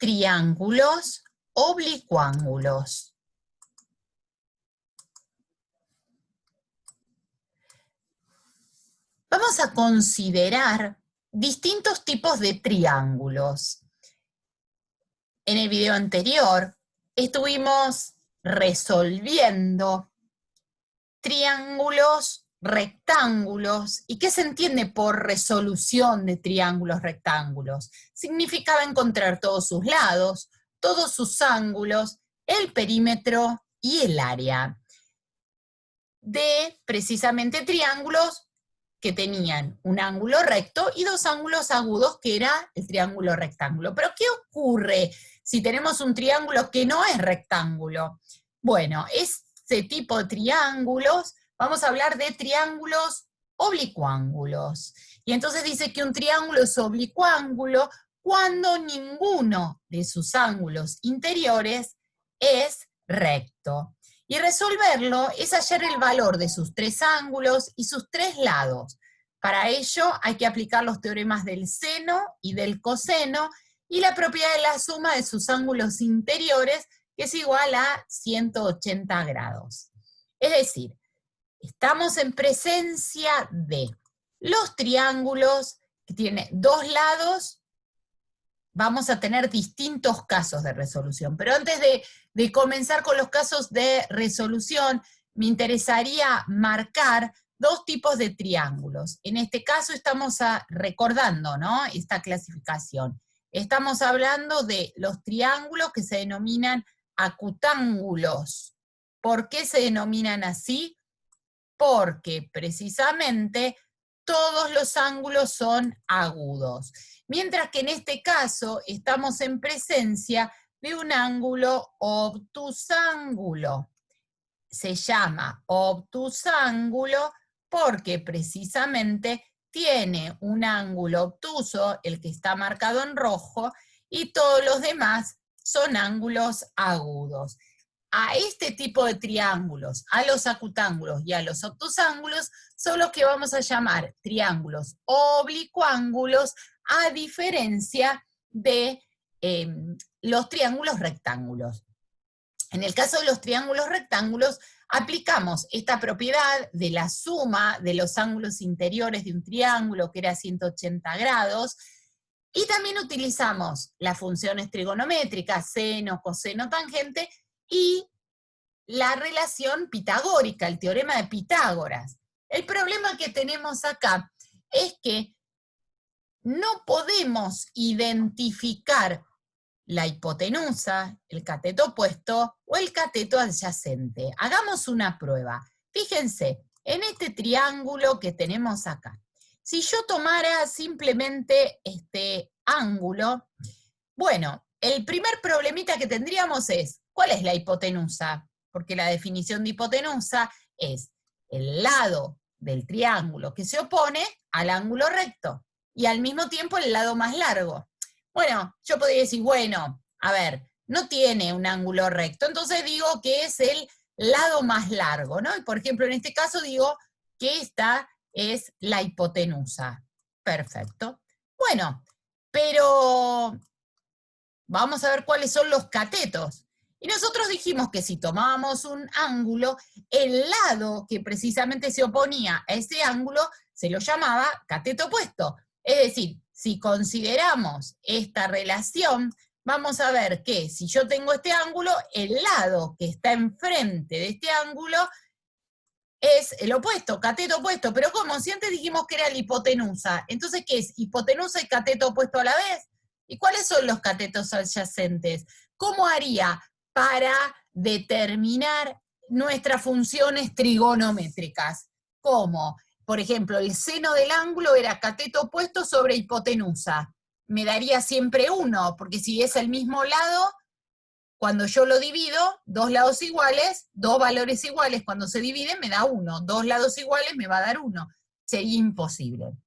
triángulos oblicuángulos. Vamos a considerar distintos tipos de triángulos. En el video anterior estuvimos resolviendo triángulos rectángulos. ¿Y qué se entiende por resolución de triángulos rectángulos? Significaba encontrar todos sus lados, todos sus ángulos, el perímetro y el área de precisamente triángulos que tenían un ángulo recto y dos ángulos agudos, que era el triángulo rectángulo. Pero ¿qué ocurre si tenemos un triángulo que no es rectángulo? Bueno, este tipo de triángulos, vamos a hablar de triángulos oblicuángulos. Y entonces dice que un triángulo es oblicuángulo cuando ninguno de sus ángulos interiores es recto. Y resolverlo es hallar el valor de sus tres ángulos y sus tres lados. Para ello hay que aplicar los teoremas del seno y del coseno y la propiedad de la suma de sus ángulos interiores, que es igual a 180 grados. Es decir, estamos en presencia de los triángulos que tienen dos lados. Vamos a tener distintos casos de resolución, pero antes de comenzar con los casos de resolución, me interesaría marcar dos tipos de triángulos. En este caso estamos recordando, ¿no?, esta clasificación. Estamos hablando de los triángulos que se denominan acutángulos. ¿Por qué se denominan así? Porque precisamente todos los ángulos son agudos. Mientras que en este caso estamos en presencia de un ángulo obtusángulo. Se llama obtusángulo porque precisamente tiene un ángulo obtuso, el que está marcado en rojo, y todos los demás son ángulos agudos. A este tipo de triángulos, a los acutángulos y a los obtusángulos, son los que vamos a llamar triángulos oblicuángulos, a diferencia de los triángulos rectángulos. En el caso de los triángulos rectángulos, aplicamos esta propiedad de la suma de los ángulos interiores de un triángulo, que era 180 grados, y también utilizamos las funciones trigonométricas, seno, coseno, tangente, y la relación pitagórica, el teorema de Pitágoras. El problema que tenemos acá es que no podemos identificar la hipotenusa, el cateto opuesto o el cateto adyacente. Hagamos una prueba. Fíjense, en este triángulo que tenemos acá, si yo tomara simplemente este ángulo, bueno, el primer problemita que tendríamos es, ¿cuál es la hipotenusa? Porque la definición de hipotenusa es el lado del triángulo que se opone al ángulo recto, y al mismo tiempo el lado más largo. Bueno, yo podría decir, bueno, a ver, no tiene un ángulo recto, entonces digo que es el lado más largo, ¿no? Y por ejemplo, en este caso digo que esta es la hipotenusa. Perfecto. Bueno, pero vamos a ver cuáles son los catetos. Y nosotros dijimos que si tomábamos un ángulo, el lado que precisamente se oponía a ese ángulo se lo llamaba cateto opuesto. Es decir, si consideramos esta relación, vamos a ver que si yo tengo este ángulo, el lado que está enfrente de este ángulo es el opuesto, cateto opuesto. Pero ¿cómo? Si antes dijimos que era la hipotenusa, entonces ¿qué es? ¿Hipotenusa y cateto opuesto a la vez? ¿Y cuáles son los catetos adyacentes? ¿Cómo haría para determinar nuestras funciones trigonométricas? ¿Cómo? Por ejemplo, el seno del ángulo era cateto opuesto sobre hipotenusa. Me daría siempre 1, porque si es el mismo lado, cuando yo lo divido, dos lados iguales, dos valores iguales, cuando se dividen me da 1. Dos lados iguales me va a dar 1. Sería imposible.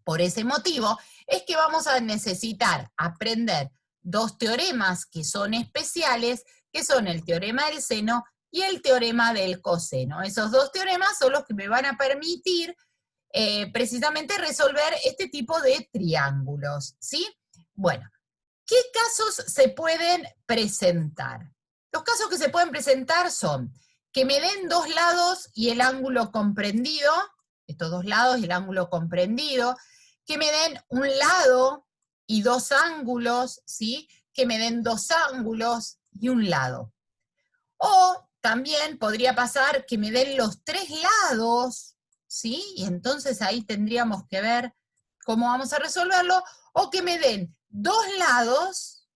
Por ese motivo es que vamos a necesitar aprender dos teoremas que son especiales, que son el teorema del seno y el teorema del coseno. Esos dos teoremas son los que me van a permitir precisamente resolver este tipo de triángulos, ¿sí? Bueno, ¿Qué casos se pueden presentar? Los casos que se pueden presentar son que me den dos lados y el ángulo comprendido, estos dos lados y el ángulo comprendido, que me den un lado y dos ángulos, ¿sí? Que me den dos ángulos y un lado. O también podría pasar que me den los tres lados, ¿sí? Y entonces ahí tendríamos que ver cómo vamos a resolverlo, o que me den dos lados,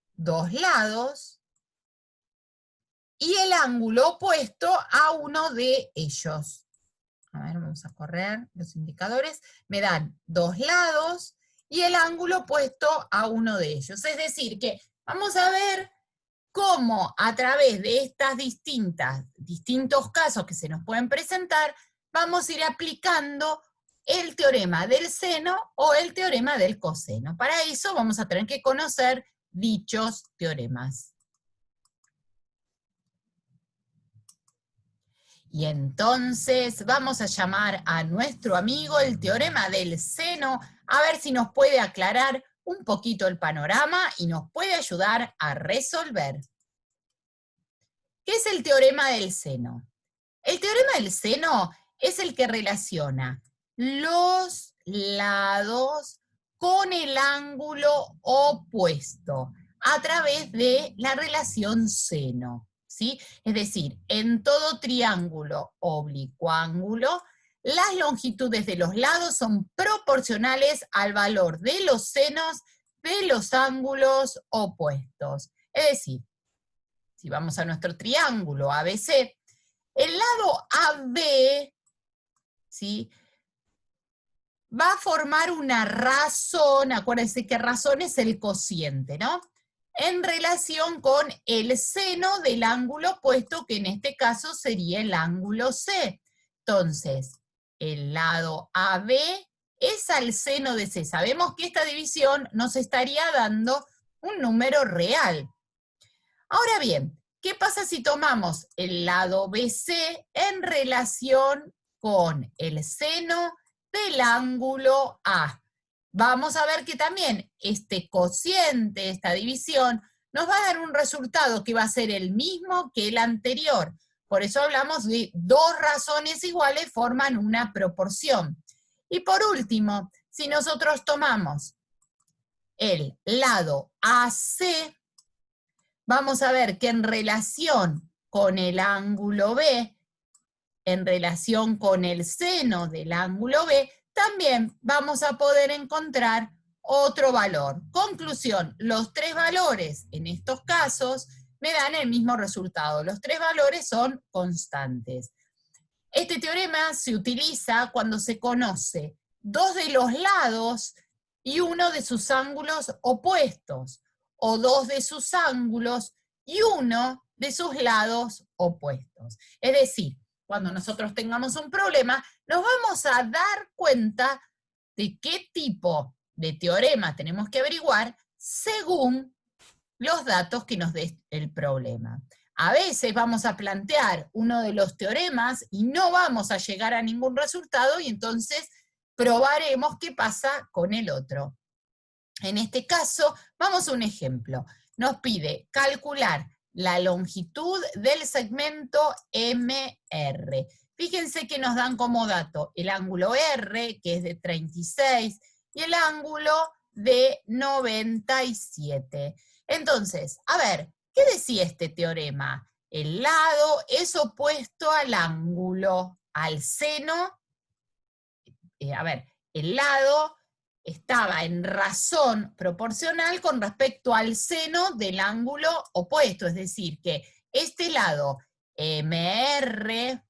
y el ángulo opuesto a uno de ellos. A ver, vamos a correr los indicadores. Me dan dos lados y el ángulo opuesto a uno de ellos. Es decir, que vamos a ver cómo a través de estas distintos casos que se nos pueden presentar, vamos a ir aplicando el teorema del seno o el teorema del coseno. Para eso vamos a tener que conocer dichos teoremas. Y entonces vamos a llamar a nuestro amigo el teorema del seno, a ver si nos puede aclarar un poquito el panorama y nos puede ayudar a resolver. ¿Qué es el teorema del seno? El teorema del seno es el que relaciona los lados con el ángulo opuesto a través de la relación seno, ¿sí? Es decir, en todo triángulo oblicuángulo, las longitudes de los lados son proporcionales al valor de los senos de los ángulos opuestos. Es decir, si vamos a nuestro triángulo ABC, el lado AB, ¿sí?, va a formar una razón, acuérdense que razón es el cociente, ¿no?, en relación con el seno del ángulo opuesto, que en este caso sería el ángulo C. Entonces, el lado AB es al seno de C. Sabemos que esta división nos estaría dando un número real. Ahora bien, ¿qué pasa si tomamos el lado BC en relación con el seno del ángulo A? Vamos a ver que también este cociente, esta división, nos va a dar un resultado que va a ser el mismo que el anterior. Por eso hablamos de dos razones iguales forman una proporción. Y por último, si nosotros tomamos el lado AC, vamos a ver que en relación con el ángulo B, en relación con el seno del ángulo B, también vamos a poder encontrar otro valor. Conclusión, los tres valores en estos casos me dan el mismo resultado. Los tres valores son constantes. Este teorema se utiliza cuando se conoce dos de los lados y uno de sus ángulos opuestos, o dos de sus ángulos y uno de sus lados opuestos. Es decir, cuando nosotros tengamos un problema, nos vamos a dar cuenta de qué tipo de teorema tenemos que averiguar según los datos que nos dé el problema. A veces vamos a plantear uno de los teoremas y no vamos a llegar a ningún resultado y entonces probaremos qué pasa con el otro. En este caso, vamos a un ejemplo. Nos pide calcular la longitud del segmento MR. Fíjense que nos dan como dato el ángulo R, que es de 36, y el ángulo de 97. Entonces, a ver, ¿qué decía este teorema? El lado es opuesto al ángulo, al seno. El lado estaba en razón proporcional con respecto al seno del ángulo opuesto, es decir, que este lado MR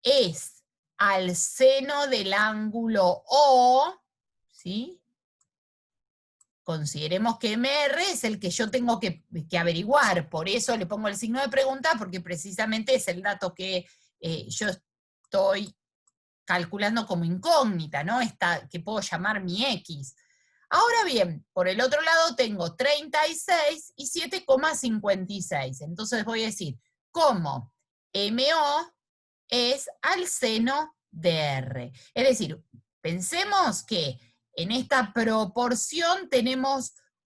es al seno del ángulo O, ¿sí? Consideremos que MR es el que yo tengo que averiguar, por eso le pongo el signo de pregunta, porque precisamente es el dato que yo estoy calculando como incógnita, ¿no? Que puedo llamar mi X. Ahora bien, por el otro lado tengo 36 y 7,56. Entonces voy a decir, ¿cómo MO es al seno de R? Es decir, pensemos que en esta proporción tenemos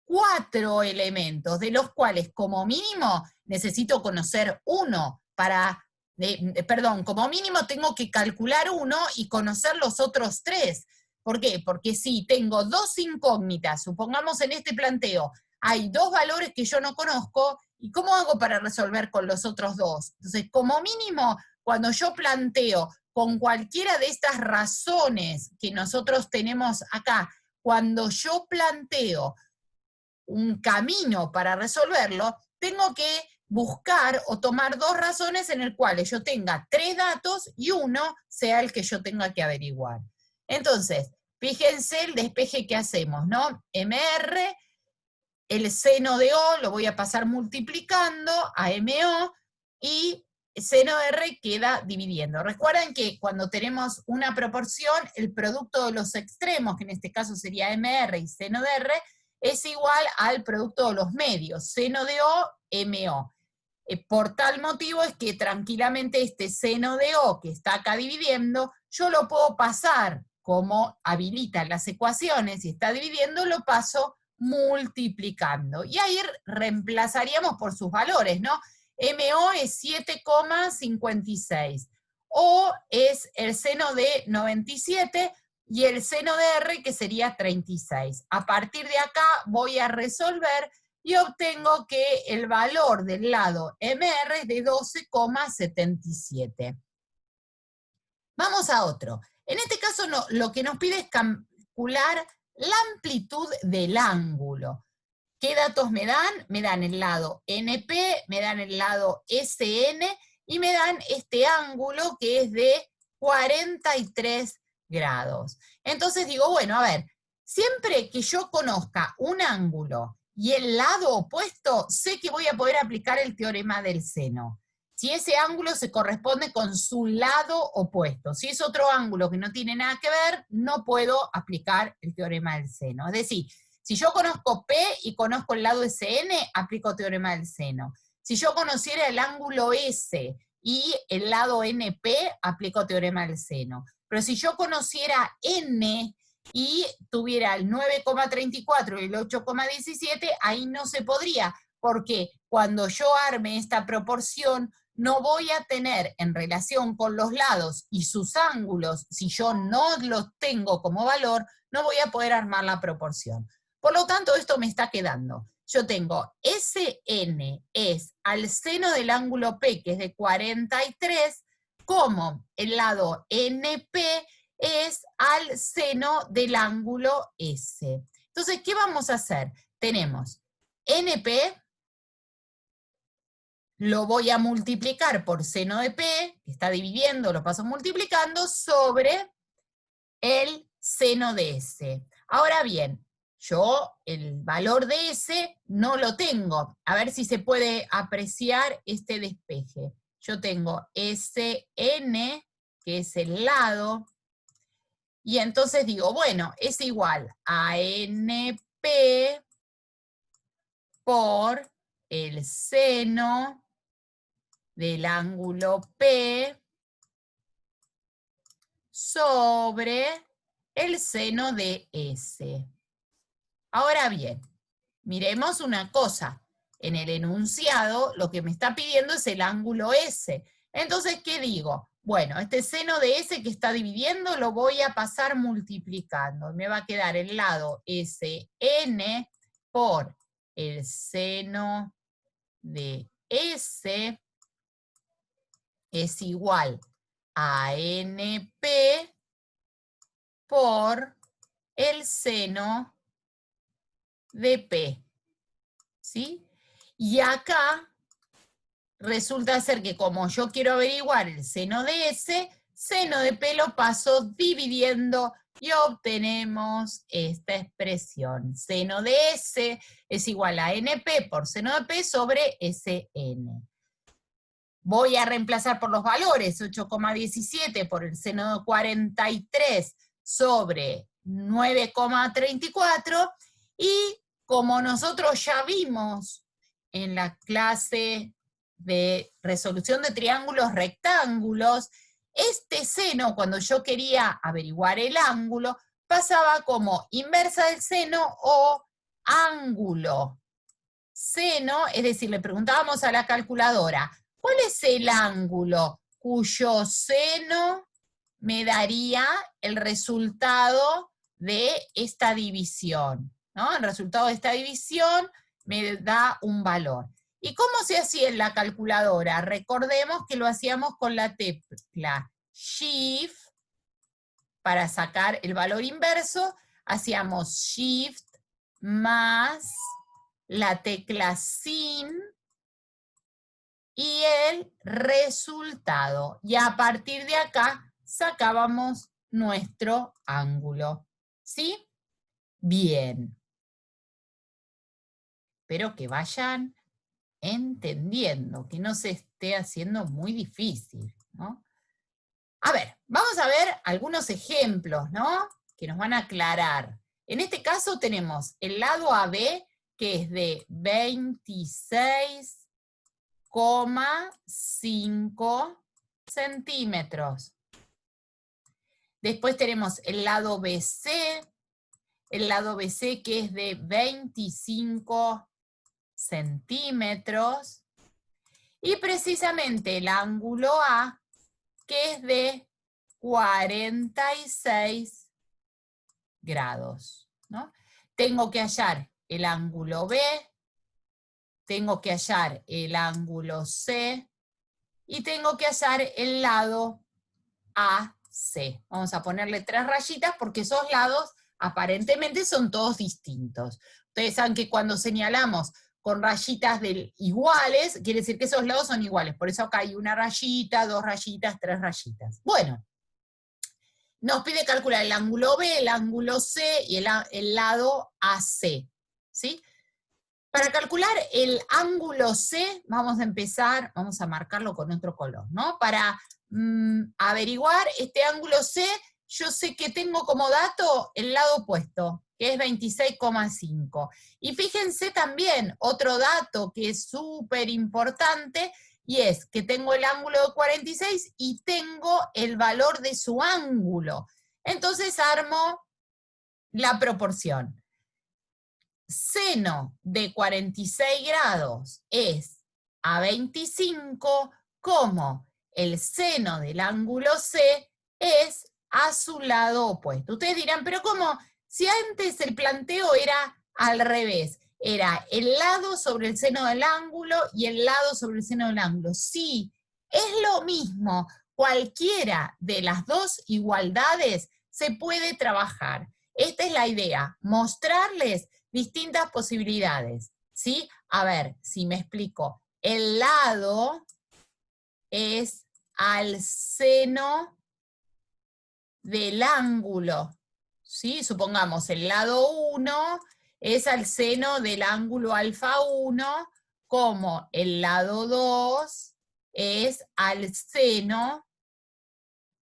4 elementos, de los cuales como mínimo necesito conocer uno para, perdón, como mínimo tengo que calcular uno y conocer los otros 3. ¿Por qué? Porque si tengo 2 incógnitas, supongamos en este planteo, hay 2 valores que yo no conozco, ¿y cómo hago para resolver con los otros 2? Entonces, como mínimo, cuando yo planteo con cualquiera de estas razones que nosotros tenemos acá, cuando yo planteo un camino para resolverlo, tengo que buscar o tomar 2 razones en el cuales yo tenga 3 datos y uno sea el que yo tenga que averiguar. Entonces, fíjense el despeje que hacemos, ¿no? MR, el seno de O lo voy a pasar multiplicando a MO y seno de R queda dividiendo. Recuerden que cuando tenemos una proporción, el producto de los extremos, que en este caso sería MR y seno de R, es igual al producto de los medios, seno de O, MO. Por tal motivo es que tranquilamente este seno de O que está acá dividiendo, yo lo puedo pasar como habilitan las ecuaciones y está dividiendo, lo paso multiplicando. Y ahí reemplazaríamos por sus valores, ¿no? MO es 7,56. O es el seno de 97 y el seno de R que sería 36. A partir de acá voy a resolver y obtengo que el valor del lado MR es de 12,77. Vamos a otro. En este caso lo que nos pide es calcular la amplitud del ángulo. ¿Qué datos me dan? Me dan el lado NP, me dan el lado SN y me dan este ángulo que es de 43 grados. Entonces digo, bueno, a ver, siempre que yo conozca un ángulo y el lado opuesto, sé que voy a poder aplicar el teorema del seno. Si ese ángulo se corresponde con su lado opuesto. Si es otro ángulo que no tiene nada que ver, no puedo aplicar el teorema del seno. Es decir, si yo conozco P y conozco el lado SN, aplico teorema del seno. Si yo conociera el ángulo S y el lado NP, aplico teorema del seno. Pero si yo conociera N y tuviera el 9,34 y el 8,17, ahí no se podría, porque cuando yo arme esta proporción, no voy a tener en relación con los lados y sus ángulos, si yo no los tengo como valor, no voy a poder armar la proporción. Por lo tanto, esto me está quedando. Yo tengo SN es al seno del ángulo P, que es de 43, como el lado NP es al seno del ángulo S. Entonces, ¿qué vamos a hacer? Tenemos NP, lo voy a multiplicar por seno de P, que está dividiendo, lo paso multiplicando, sobre el seno de S. Ahora bien, yo el valor de S no lo tengo. A ver si se puede apreciar este despeje. Yo tengo SN, que es el lado, y entonces digo, bueno, es igual a NP por el seno del ángulo P sobre el seno de S. Ahora bien, miremos una cosa. En el enunciado lo que me está pidiendo es el ángulo S. Entonces, ¿qué digo? Bueno, este seno de S que está dividiendo lo voy a pasar multiplicando. Me va a quedar el lado SN por el seno de S es igual a NP por el seno de P. ¿Sí? Y acá resulta ser que como yo quiero averiguar el seno de S, seno de P lo paso dividiendo y obtenemos esta expresión. Seno de S es igual a NP por seno de P sobre SN. Voy a reemplazar por los valores, 8,17 por el seno de 43 sobre 9,34, y como nosotros ya vimos en la clase de resolución de triángulos rectángulos, este seno, cuando yo quería averiguar el ángulo, pasaba como inversa del seno o ángulo seno, es decir, le preguntábamos a la calculadora, ¿cuál es el ángulo cuyo seno me daría el resultado de esta división? ¿No? El resultado de esta división me da un valor. ¿Y cómo se hacía en la calculadora? Recordemos que lo hacíamos con la tecla Shift, para sacar el valor inverso, hacíamos Shift más la tecla Sin y el resultado. Y a partir de acá sacábamos nuestro ángulo. ¿Sí? Bien. Espero que vayan entendiendo, que no se esté haciendo muy difícil, ¿no? A ver, vamos a ver algunos ejemplos, ¿no? Que nos van a aclarar. En este caso tenemos el lado AB, que es de 26,5 centímetros. Después tenemos el lado BC que es de 25 centímetros. Y precisamente el ángulo A, que es de 46 grados, ¿no? Tengo que hallar el ángulo B, tengo que hallar el ángulo C, y tengo que hallar el lado AC. Vamos a ponerle 3 rayitas porque esos lados aparentemente son todos distintos. Ustedes saben que cuando señalamos con rayitas iguales, quiere decir que esos lados son iguales. Por eso acá hay una rayita, 2 rayitas, 3 rayitas. Bueno, nos pide calcular el ángulo B, el ángulo C y el lado AC. ¿Sí? Para calcular el ángulo C, vamos a empezar, vamos a marcarlo con otro color, ¿no? Para averiguar este ángulo C, yo sé que tengo como dato el lado opuesto, que es 26,5. Y fíjense también otro dato que es súper importante, y es que tengo el ángulo de 46 y tengo el valor de su ángulo. Entonces armo la proporción. Seno de 46 grados es a 25, como el seno del ángulo C es a su lado opuesto. Ustedes dirán, pero ¿cómo? Si antes el planteo era al revés, era el lado sobre el seno del ángulo y el lado sobre el seno del ángulo. Sí, es lo mismo. Cualquiera de las dos igualdades se puede trabajar. Esta es la idea, mostrarles distintas posibilidades, ¿sí? A ver, si me explico. El lado es al seno del ángulo, ¿sí? Supongamos el lado 1 es al seno del ángulo alfa 1, como el lado 2 es al seno,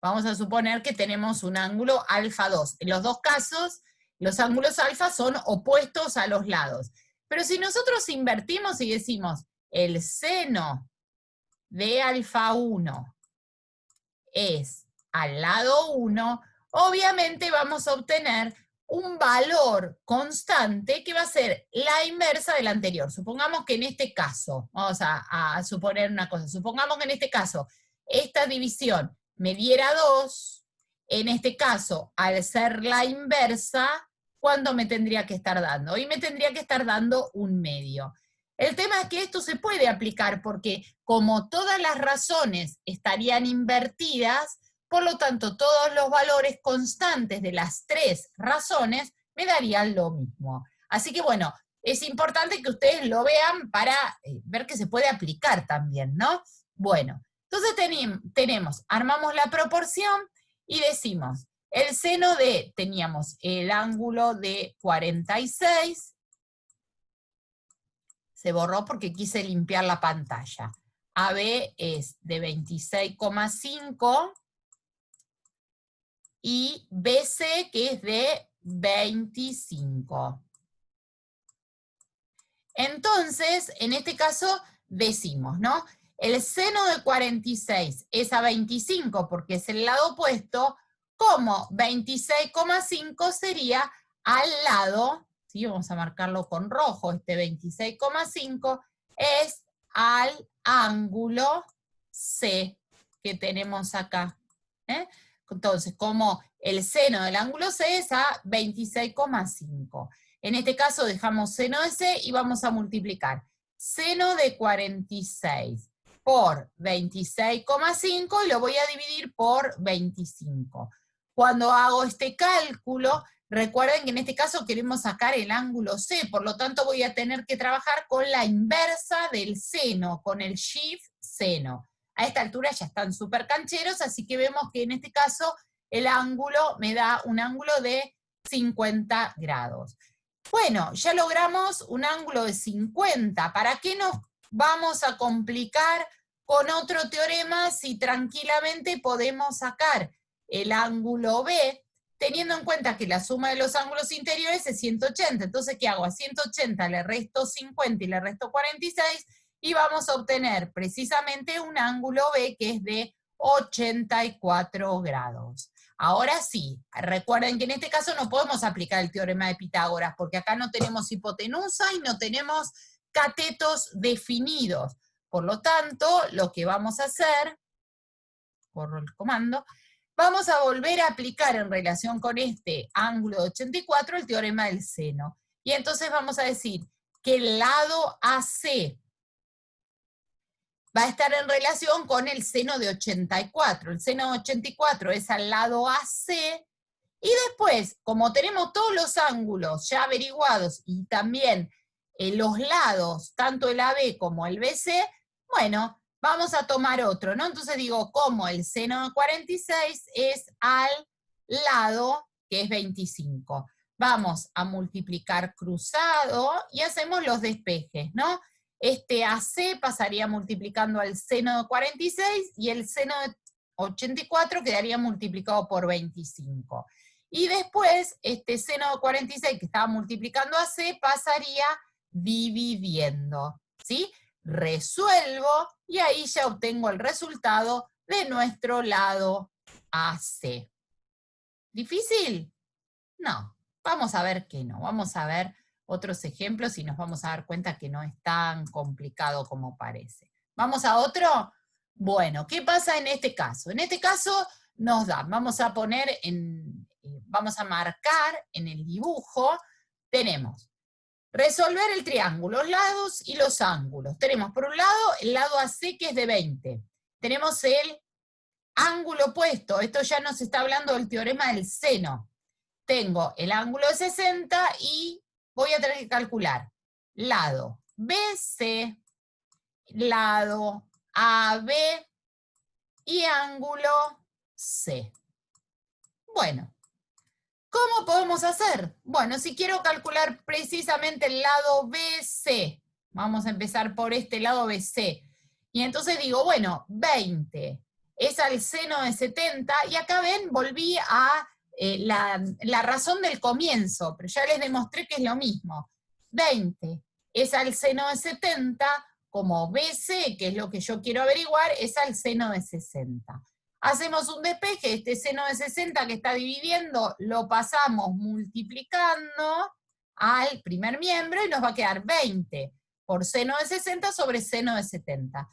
vamos a suponer que tenemos un ángulo alfa 2. En los dos casos, los ángulos alfa son opuestos a los lados. Pero si nosotros invertimos y decimos el seno de alfa 1 es al lado 1, obviamente vamos a obtener un valor constante que va a ser la inversa del anterior. Supongamos que en este caso, vamos a suponer una cosa, supongamos que en este caso esta división me diera 2, en este caso, al ser la inversa, ¿cuánto me tendría que estar dando? Y me tendría que estar dando 1/2. El tema es que esto se puede aplicar porque como todas las razones estarían invertidas, por lo tanto todos los valores constantes de las 3 razones me darían lo mismo. Así que bueno, es importante que ustedes lo vean para ver que se puede aplicar también, ¿no? Bueno, entonces armamos la proporción y decimos, el seno de, teníamos el ángulo de 46, se borró porque quise limpiar la pantalla. AB es de 26,5 y BC que es de 25. Entonces, en este caso decimos, ¿no? El seno de 46 es a 25 porque es el lado opuesto, como 26,5 sería al lado ¿sí? Vamos a marcarlo con rojo, este 26,5 es al ángulo C que tenemos acá. Entonces, como el seno del ángulo C es a 26,5. En este caso dejamos seno de C y vamos a multiplicar seno de 46 por 26,5 y lo voy a dividir por 25. Cuando hago este cálculo, recuerden que en este caso queremos sacar el ángulo C, por lo tanto voy a tener que trabajar con la inversa del seno, con el shift seno. A esta altura ya están súper cancheros, así que vemos que en este caso el ángulo me da un ángulo de 50 grados. Bueno, ya logramos un ángulo de 50. ¿Para qué nos vamos a complicar con otro teorema si tranquilamente podemos sacar el ángulo B, teniendo en cuenta que la suma de los ángulos interiores es 180? Entonces, ¿qué hago? A 180 le resto 50 y le resto 46, y vamos a obtener precisamente un ángulo B que es de 84 grados. Ahora sí, recuerden que en este caso no podemos aplicar el teorema de Pitágoras, porque acá no tenemos hipotenusa y no tenemos catetos definidos. Por lo tanto, lo que vamos a hacer, corro el comando, vamos a volver a aplicar en relación con este ángulo de 84 el teorema del seno. Y entonces vamos a decir que el lado AC va a estar en relación con el seno de 84. El seno de 84 es al lado AC, y después, como tenemos todos los ángulos ya averiguados y también los lados, tanto el AB como el BC, bueno, vamos a tomar otro, ¿no? Entonces digo, como el seno de 46 es al lado que es 25. Vamos a multiplicar cruzado y hacemos los despejes, ¿no? Este AC pasaría multiplicando al seno de 46 y el seno de 84 quedaría multiplicado por 25. Y después, este seno de 46 que estaba multiplicando a C pasaría dividiendo, ¿sí? Resuelvo y ahí ya obtengo el resultado de nuestro lado AC. ¿Difícil? No. Vamos a ver que no. Vamos a ver otros ejemplos y nos vamos a dar cuenta que no es tan complicado como parece. ¿Vamos a otro? Bueno, ¿qué pasa en este caso? En este caso nos da, vamos a poner vamos a marcar en el dibujo, tenemos resolver el triángulo, los lados y los ángulos. Tenemos por un lado el lado AC que es de 20. Tenemos el ángulo opuesto, esto ya nos está hablando del teorema del seno. Tengo el ángulo de 60 y voy a tener que calcular lado BC, lado AB y ángulo C. Bueno, ¿cómo podemos hacer? Bueno, si quiero calcular precisamente el lado BC, vamos a empezar por este lado BC, y entonces digo, bueno, 20 es al seno de 70, y acá ven, volví a la razón del comienzo, pero ya les demostré que es lo mismo. 20 es al seno de 70, como BC, que es lo que yo quiero averiguar, es al seno de 60. Hacemos un despeje, este seno de 60 que está dividiendo, lo pasamos multiplicando al primer miembro y nos va a quedar 20 por seno de 60 sobre seno de 70.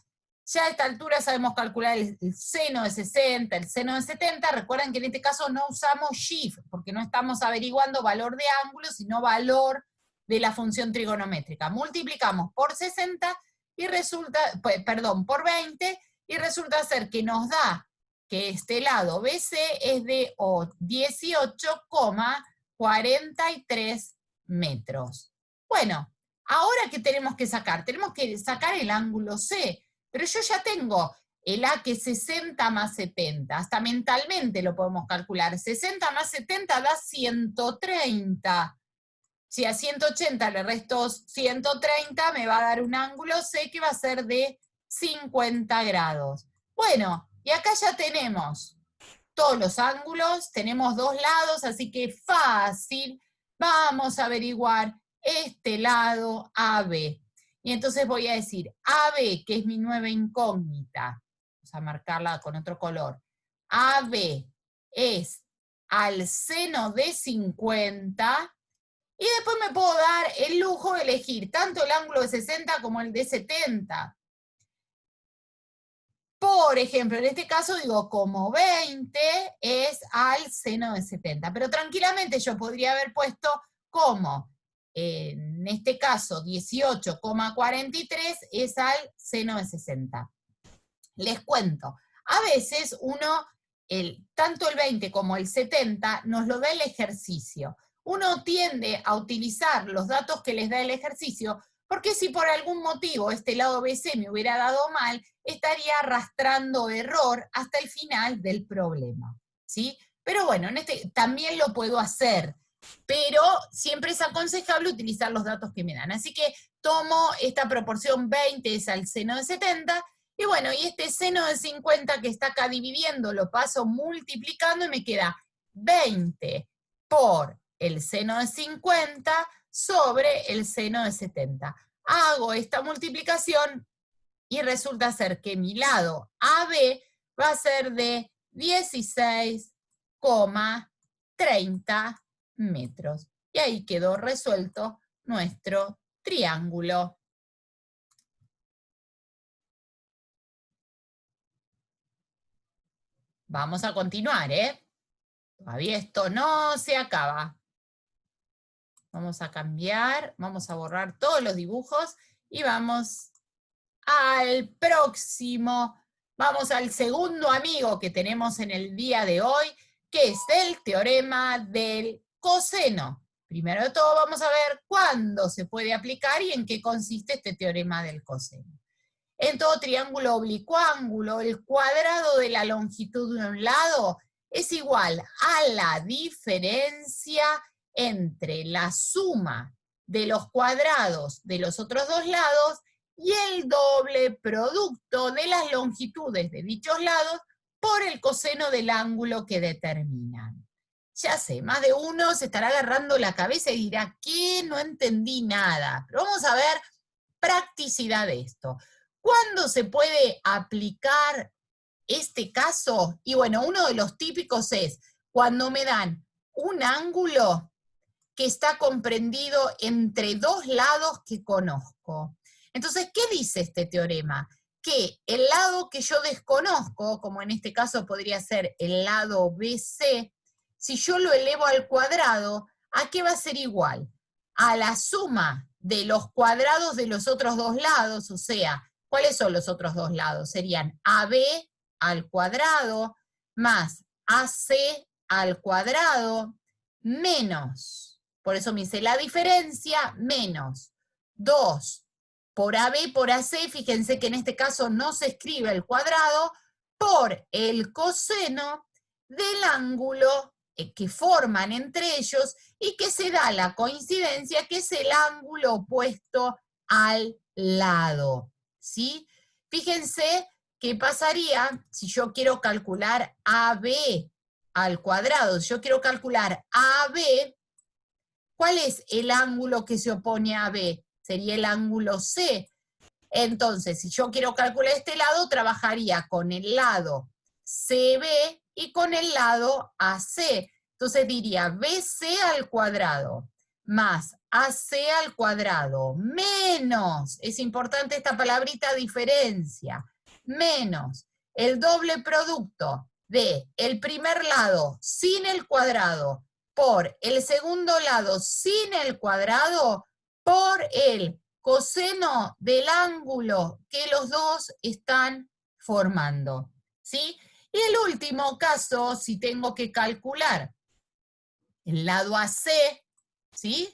Ya a esta altura sabemos calcular el seno de 60, el seno de 70. Recuerden que en este caso no usamos shift, porque no estamos averiguando valor de ángulo, sino valor de la función trigonométrica. Multiplicamos por 60 y resulta, perdón, por 20, y resulta ser que nos da que este lado BC es de 18,43 metros. Bueno, ahora ¿qué tenemos que sacar? Tenemos que sacar el ángulo C, pero yo ya tengo el A que es 60 más 70, hasta mentalmente lo podemos calcular. 60 más 70 da 130. Si a 180 le resto 130, me va a dar un ángulo C que va a ser de 50 grados. Bueno, y acá ya tenemos todos los ángulos, tenemos dos lados, así que fácil, vamos a averiguar este lado AB. Y entonces voy a decir AB, que es mi nueva incógnita, vamos a marcarla con otro color. AB es al seno de 50 Y después me puedo dar el lujo de elegir tanto el ángulo de 60 como el de 70. Por ejemplo, en este caso digo como 20 es al seno de 70, pero tranquilamente yo podría haber puesto como, en este caso, 18,43 es al seno de 60. Les cuento, a veces uno, tanto el 20 como el 70 nos lo da el ejercicio. Uno tiende a utilizar los datos que les da el ejercicio porque si por algún motivo este lado BC me hubiera dado mal, estaría arrastrando error hasta el final del problema, ¿sí? Pero bueno, también lo puedo hacer, pero siempre es aconsejable utilizar los datos que me dan. Así que tomo esta proporción 20 es al seno de 70, y bueno, y este seno de 50 que está acá dividiendo, lo paso multiplicando y me queda 20 por el seno de 50 sobre el seno de 70. Hago esta multiplicación y resulta ser que mi lado AB va a ser de 16,30 metros. Y ahí quedó resuelto nuestro triángulo. Vamos a continuar, ¿eh? Todavía esto no se acaba. Vamos a cambiar, vamos a borrar todos los dibujos y vamos al próximo. Vamos al segundo amigo que tenemos en el día de hoy, que es el teorema del coseno. Primero de todo vamos a ver cuándo se puede aplicar y en qué consiste este teorema del coseno. En todo triángulo oblicuángulo, el cuadrado de la longitud de un lado es igual a la diferencia entre la suma de los cuadrados de los otros dos lados y el doble producto de las longitudes de dichos lados por el coseno del ángulo que determinan. Ya sé, más de uno se estará agarrando la cabeza y dirá, ¿qué? No entendí nada. Pero vamos a ver practicidad de esto. ¿Cuándo se puede aplicar este caso? Y bueno, uno de los típicos es cuando me dan un ángulo que está comprendido entre dos lados que conozco. Entonces, ¿qué dice este teorema? Que el lado que yo desconozco, como en este caso podría ser el lado BC, si yo lo elevo al cuadrado, ¿a qué va a ser igual? A la suma de los cuadrados de los otros dos lados, o sea, ¿cuáles son los otros dos lados? Serían AB al cuadrado más AC al cuadrado menos, por eso me dice la diferencia, menos 2 por AB por AC, fíjense que en este caso no se escribe el cuadrado, por el coseno del ángulo que forman entre ellos y que se da la coincidencia que es el ángulo opuesto al lado, ¿sí? Fíjense qué pasaría si yo quiero calcular AB al cuadrado. Si yo quiero calcular AB, ¿cuál es el ángulo que se opone a B? Sería el ángulo C. Entonces, si yo quiero calcular este lado, trabajaría con el lado CB y con el lado AC. Entonces diría BC al cuadrado más AC al cuadrado menos, es importante esta palabrita diferencia, menos el doble producto de el primer lado sin el cuadrado por el segundo lado sin el cuadrado por el coseno del ángulo que los dos están formando, ¿sí? Y el último caso, si tengo que calcular el lado AC, ¿sí?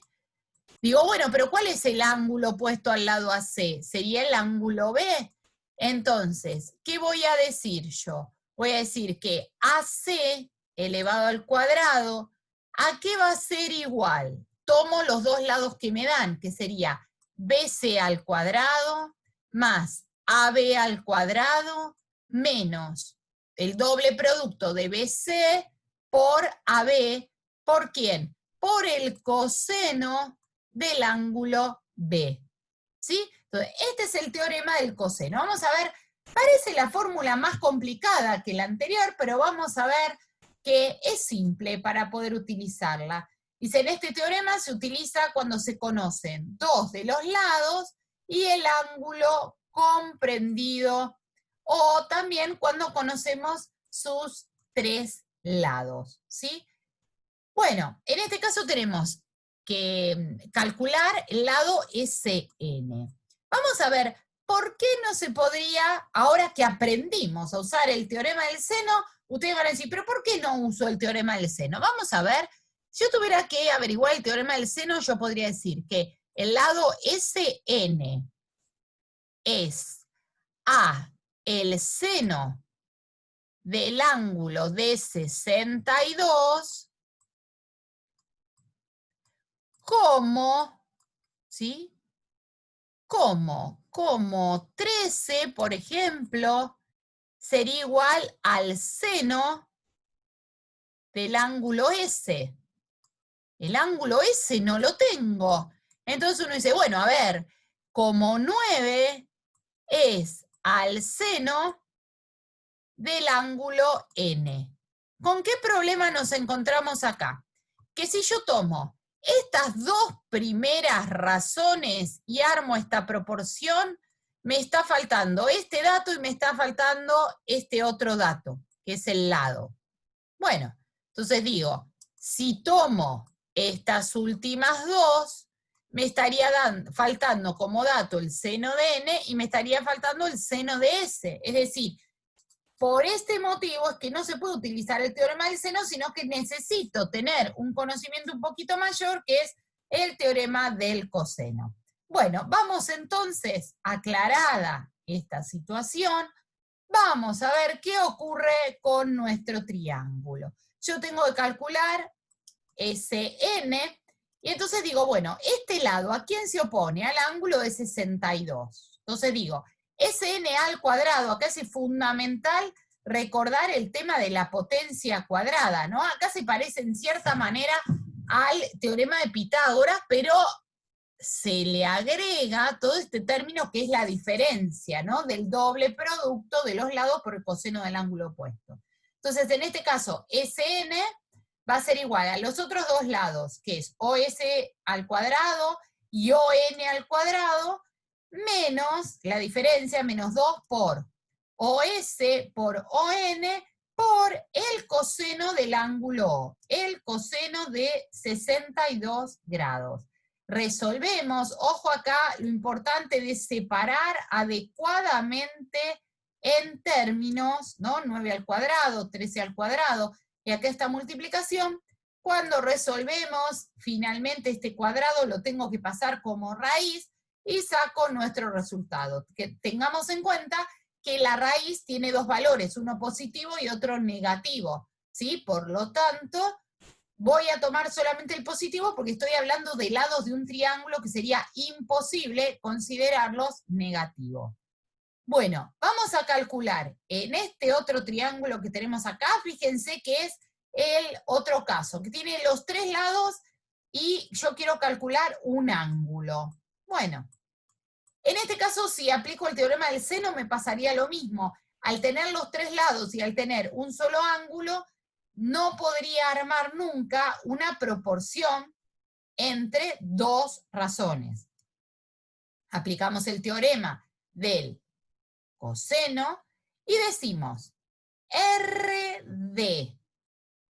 Digo, bueno, pero ¿cuál es el ángulo opuesto al lado AC? Sería el ángulo B. Entonces, ¿qué voy a decir yo? Voy a decir que AC elevado al cuadrado, ¿a qué va a ser igual? Tomo los dos lados que me dan, que sería BC al cuadrado más AB al cuadrado menos el doble producto de BC por AB, ¿por quién? Por el coseno del ángulo B, ¿sí? Entonces, este es el teorema del coseno. Vamos a ver, parece la fórmula más complicada que la anterior, pero vamos a ver que es simple para poder utilizarla. Dice, en este teorema se utiliza cuando se conocen dos de los lados y el ángulo comprendido, o también cuando conocemos sus tres lados, ¿sí? Bueno, en este caso tenemos que calcular el lado SN. Vamos a ver, ¿por qué no se podría, ahora que aprendimos a usar el teorema del seno, ustedes van a decir, pero ¿por qué no uso el teorema del seno? Vamos a ver, si yo tuviera que averiguar el teorema del seno, yo podría decir que el lado SN es a el seno del ángulo de 62 como, ¿sí? Como 13, por ejemplo, sería igual al seno del ángulo S. El ángulo S no lo tengo. Entonces uno dice, bueno, a ver, como 9 es al seno del ángulo N. ¿Con qué problema nos encontramos acá? Que si yo tomo estas dos primeras razones y armo esta proporción, me está faltando este dato y me está faltando este otro dato, que es el lado. Bueno, entonces digo, si tomo estas últimas dos, me estaría faltando como dato el seno de n y me estaría faltando el seno de s. Es decir, por este motivo es que no se puede utilizar el teorema del seno, sino que necesito tener un conocimiento un poquito mayor, que es el teorema del coseno. Bueno, vamos entonces, aclarada esta situación, vamos a ver qué ocurre con nuestro triángulo. Yo tengo que calcular SN, y entonces digo, bueno, este lado, ¿a quién se opone? Al ángulo de 62. Entonces digo, SN al cuadrado, acá es fundamental recordar el tema de la potencia cuadrada, ¿no? Acá se parece en cierta manera al teorema de Pitágoras, pero se le agrega todo este término que es la diferencia, ¿no? Del doble producto de los lados por el coseno del ángulo opuesto. Entonces, en este caso, SN va a ser igual a los otros dos lados, que es OS al cuadrado y ON al cuadrado, menos la diferencia, menos 2 por OS por ON por el coseno del ángulo O, el coseno de 62 grados. Resolvemos, ojo acá, lo importante de separar adecuadamente en términos, ¿no? 9 al cuadrado, 13 al cuadrado, y acá esta multiplicación. Cuando resolvemos, finalmente este cuadrado lo tengo que pasar como raíz y saco nuestro resultado. Que tengamos en cuenta que la raíz tiene dos valores, uno positivo y otro negativo, ¿sí? Por lo tanto, voy a tomar solamente el positivo porque estoy hablando de lados de un triángulo que sería imposible considerarlos negativos. Bueno, vamos a calcular en este otro triángulo que tenemos acá, fíjense que es el otro caso, que tiene los tres lados y yo quiero calcular un ángulo. Bueno, en este caso, si aplico el teorema del seno, me pasaría lo mismo. Al tener los tres lados y al tener un solo ángulo, no podría armar nunca una proporción entre dos razones. Aplicamos el teorema del coseno y decimos RD,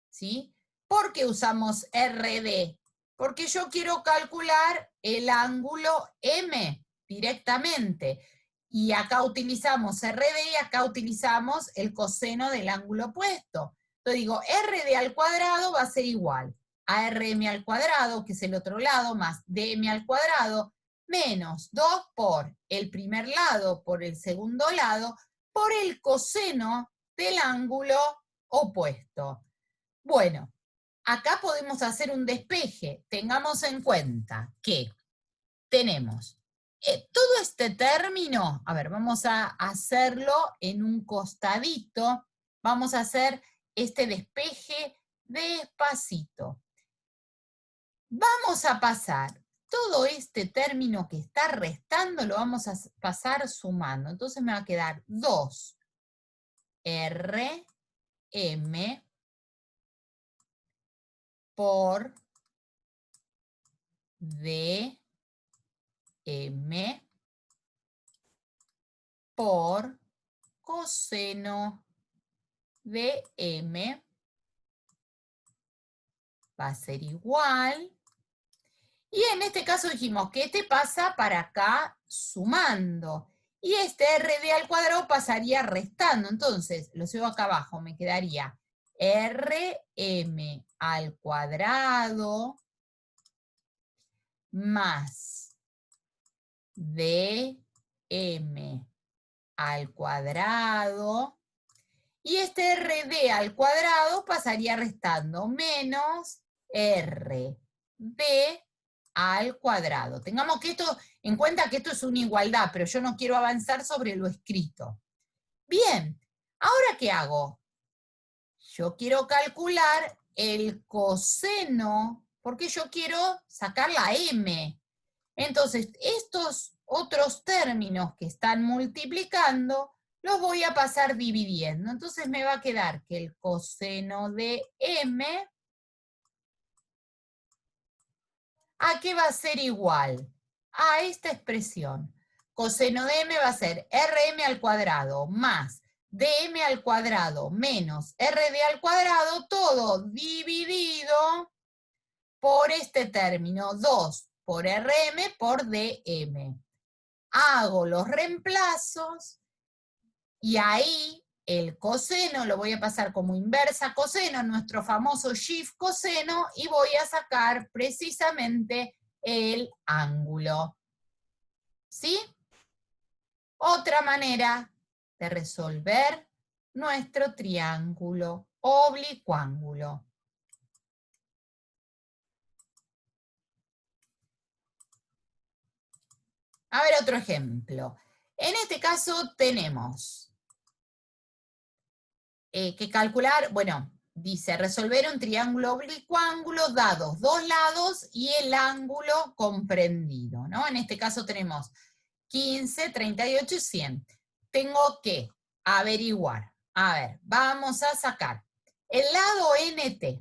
¿sí? ¿Por qué usamos RD? Porque yo quiero calcular el ángulo M directamente. Y acá utilizamos RD y acá utilizamos el coseno del ángulo opuesto. Entonces digo, RD al cuadrado va a ser igual a RM al cuadrado, que es el otro lado, más DM al cuadrado, menos 2 por el primer lado por el segundo lado, por el coseno del ángulo opuesto. Bueno, acá podemos hacer un despeje. Tengamos en cuenta que tenemos todo este término, a ver, vamos a hacerlo en un costadito, vamos a hacer este despeje despacito. Vamos a pasar todo este término que está restando, lo vamos a pasar sumando. Entonces me va a quedar 2 RM, de m por coseno de m va a ser igual. Y en este caso dijimos que este pasa para acá sumando. Y este rd al cuadrado pasaría restando. Entonces, lo sigo acá abajo, me quedaría rm al cuadrado más dm al cuadrado. Y este rd al cuadrado pasaría restando menos rd al cuadrado. Tengamos que esto en cuenta que esto es una igualdad, pero yo no quiero avanzar sobre lo escrito. Bien, ¿ahora qué hago? Yo quiero calcular el coseno, porque yo quiero sacar la m. Entonces, estos otros términos que están multiplicando, los voy a pasar dividiendo. Entonces me va a quedar que el coseno de m, ¿a qué va a ser igual? A esta expresión. Coseno de m va a ser rm al cuadrado más dm al cuadrado menos rd al cuadrado, todo dividido por este término, 2 por rm por dm. Hago los reemplazos y ahí el coseno lo voy a pasar como inversa coseno, nuestro famoso shift coseno, y voy a sacar precisamente el ángulo. ¿Sí? Otra manera de resolver nuestro triángulo oblicuángulo. A ver otro ejemplo. En este caso tenemos que calcular, bueno, dice resolver un triángulo oblicuángulo dados dos lados y el ángulo comprendido, ¿no? En este caso tenemos 15, 38 y 100. Tengo que averiguar. A ver, vamos a sacar el lado NT.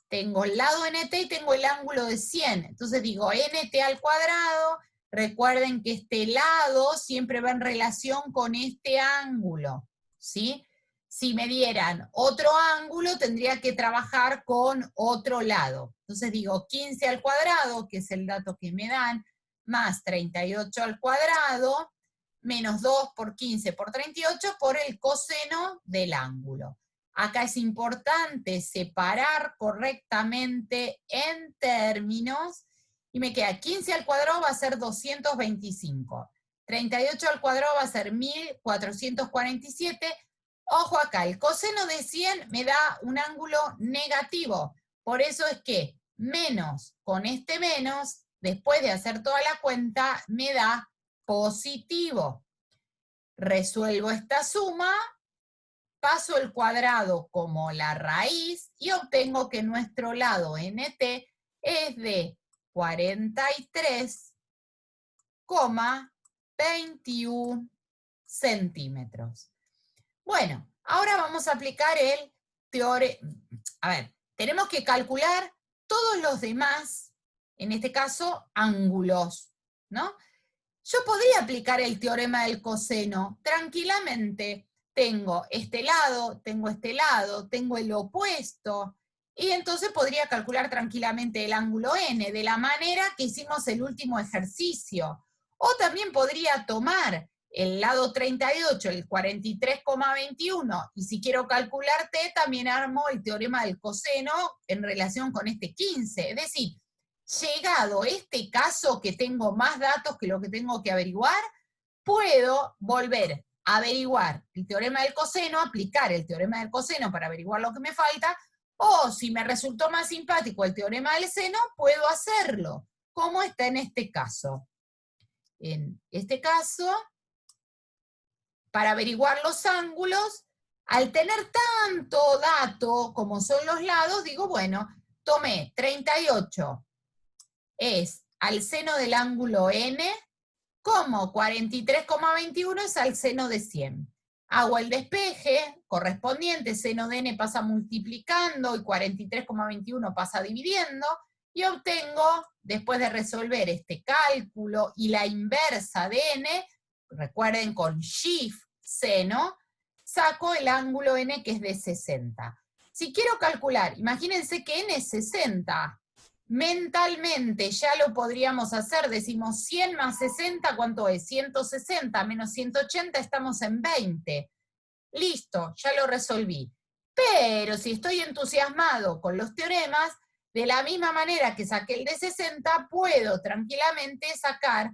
Tengo el lado NT y tengo el ángulo de 100. Entonces digo NT al cuadrado. Recuerden que este lado siempre va en relación con este ángulo, ¿sí? Si me dieran otro ángulo, tendría que trabajar con otro lado. Entonces digo 15 al cuadrado, que es el dato que me dan, más 38 al cuadrado, menos 2 por 15 por 38 por el coseno del ángulo. Acá es importante separar correctamente en términos, y me queda 15 al cuadrado va a ser 225. 38 al cuadrado va a ser 1447. Ojo acá, el coseno de 100 me da un ángulo negativo. Por eso es que menos con este menos, después de hacer toda la cuenta, me da positivo. Resuelvo esta suma, paso el cuadrado como la raíz y obtengo que nuestro lado NT es de 43,21 centímetros. Bueno, ahora vamos a aplicar el teorema. A ver, tenemos que calcular todos los demás, en este caso, ángulos, ¿no? Yo podría aplicar el teorema del coseno tranquilamente. Tengo este lado, tengo este lado, tengo el opuesto, y entonces podría calcular tranquilamente el ángulo n, de la manera que hicimos el último ejercicio. O también podría tomar el lado 38, el 43,21, y si quiero calcular t, también armo el teorema del coseno en relación con este 15. Es decir, llegado este caso que tengo más datos que lo que tengo que averiguar, puedo volver a averiguar el teorema del coseno, aplicar el teorema del coseno para averiguar lo que me falta, o si me resultó más simpático el teorema del seno, puedo hacerlo, como está en este caso. En este caso, para averiguar los ángulos, al tener tanto dato como son los lados, digo, bueno, tomé 38, es al seno del ángulo n, como 43,21 es al seno de 100. Hago el despeje correspondiente, seno de n pasa multiplicando y 43,21 pasa dividiendo, y obtengo, después de resolver este cálculo y la inversa de n, recuerden con shift seno, saco el ángulo n que es de 60. Si quiero calcular, imagínense que n es 60, mentalmente ya lo podríamos hacer, decimos 100 más 60, ¿cuánto es? 160 menos 180, estamos en 20. Listo, ya lo resolví. Pero si estoy entusiasmado con los teoremas, de la misma manera que saqué el de 60, puedo tranquilamente sacar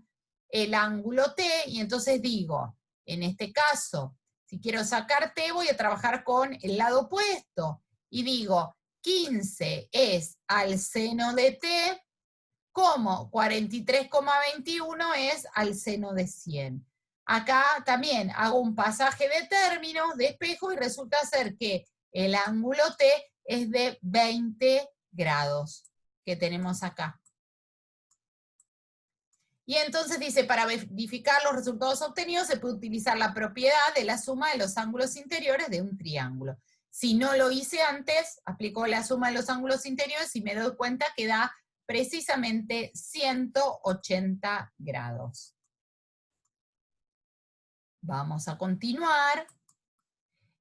el ángulo t, y entonces digo, en este caso, si quiero sacar t, voy a trabajar con el lado opuesto, y digo, 15 es al seno de t, como 43,21 es al seno de 100. Acá también hago un pasaje de términos, de espejo, y resulta ser que el ángulo t es de 20 grados, que tenemos acá. Y entonces dice, para verificar los resultados obtenidos se puede utilizar la propiedad de la suma de los ángulos interiores de un triángulo. Si no lo hice antes, aplico la suma de los ángulos interiores y me doy cuenta que da precisamente 180 grados. Vamos a continuar.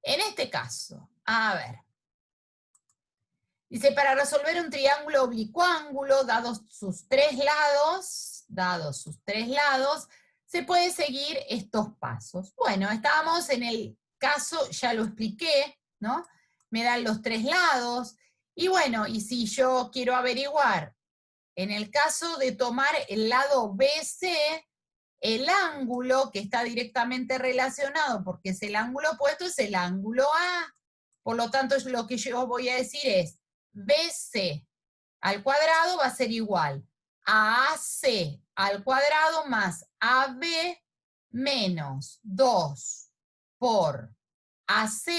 En este caso, a ver. Dice, para resolver un triángulo oblicuángulo, dados sus tres lados, se puede seguir estos pasos. Bueno, estábamos en el caso, ya lo expliqué, ¿no? Me dan los tres lados, y bueno, y si yo quiero averiguar, en el caso de tomar el lado BC, el ángulo que está directamente relacionado, porque es el ángulo opuesto, es el ángulo A. Por lo tanto, lo que yo voy a decir es, BC al cuadrado va a ser igual a AC al cuadrado más AB menos 2 por AC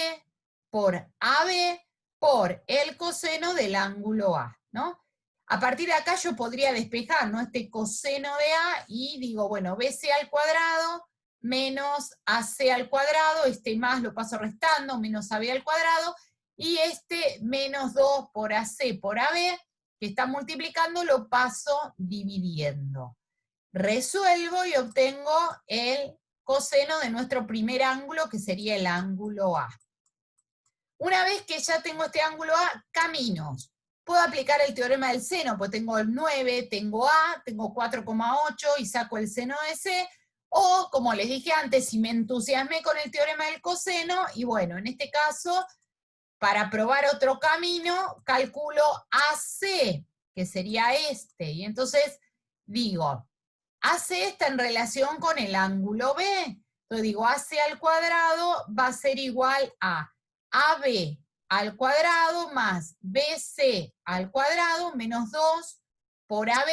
por AB por el coseno del ángulo A, ¿no? A partir de acá yo podría despejar, ¿no?, este coseno de A, y digo, bueno, BC al cuadrado menos AC al cuadrado, este más lo paso restando, menos AB al cuadrado, y este menos 2 por AC por AB, que está multiplicando, lo paso dividiendo. Resuelvo y obtengo el coseno de nuestro primer ángulo, que sería el ángulo A. Una vez que ya tengo este ángulo A, caminos. Puedo aplicar el teorema del seno, pues tengo el 9, tengo A, tengo 4,8 y saco el seno de C, o, como les dije antes, si me entusiasmé con el teorema del coseno, y bueno, en este caso, para probar otro camino, calculo AC, que sería este, y entonces digo, AC está en relación con el ángulo B, entonces digo, AC al cuadrado va a ser igual a AB al cuadrado más BC al cuadrado menos 2 por AB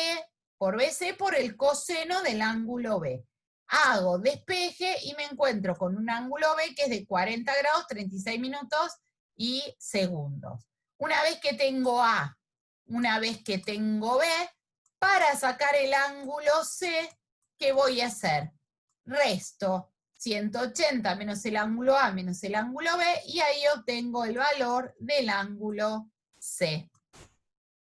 por BC por el coseno del ángulo B. Hago despeje y me encuentro con un ángulo B que es de 40 grados, 36 minutos y segundos. Una vez que tengo A, una vez que tengo B, para sacar el ángulo C, ¿qué voy a hacer? Resto 180 menos el ángulo A menos el ángulo B, y ahí obtengo el valor del ángulo C.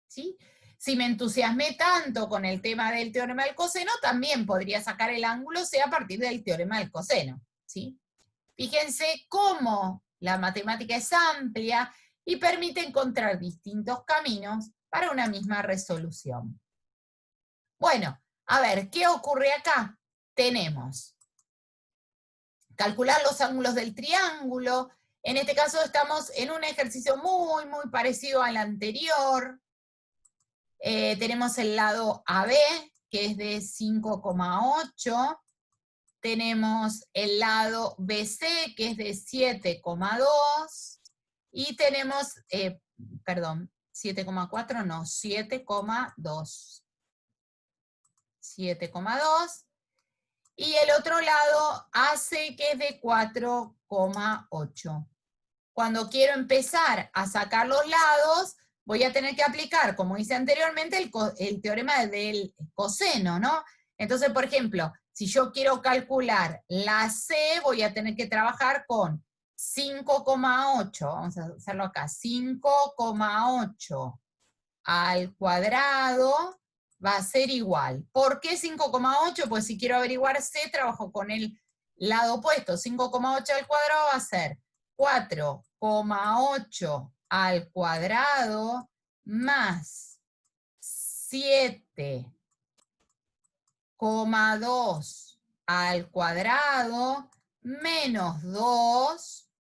¿Sí? Si me entusiasmé tanto con el tema del teorema del coseno, también podría sacar el ángulo C a partir del teorema del coseno. ¿Sí? Fíjense cómo la matemática es amplia y permite encontrar distintos caminos para una misma resolución. Bueno, a ver, ¿qué ocurre acá? Tenemos calcular los ángulos del triángulo. En este caso estamos en un ejercicio muy, muy parecido al anterior. Tenemos el lado AB, que es de 5,8. Tenemos el lado BC, que es de 7,2. Y tenemos, 7,4 no, 7,2. 7,2. Y el otro lado AC, que es de 4,8. Cuando quiero empezar a sacar los lados, voy a tener que aplicar, como hice anteriormente, el teorema del coseno, ¿no? Entonces, por ejemplo, si yo quiero calcular la C, voy a tener que trabajar con 5,8, vamos a hacerlo acá, 5,8 al cuadrado va a ser igual. ¿Por qué 5,8? Pues si quiero averiguar C, trabajo con el lado opuesto. 5,8 al cuadrado va a ser 4,8 al cuadrado más 7,2 al cuadrado menos 2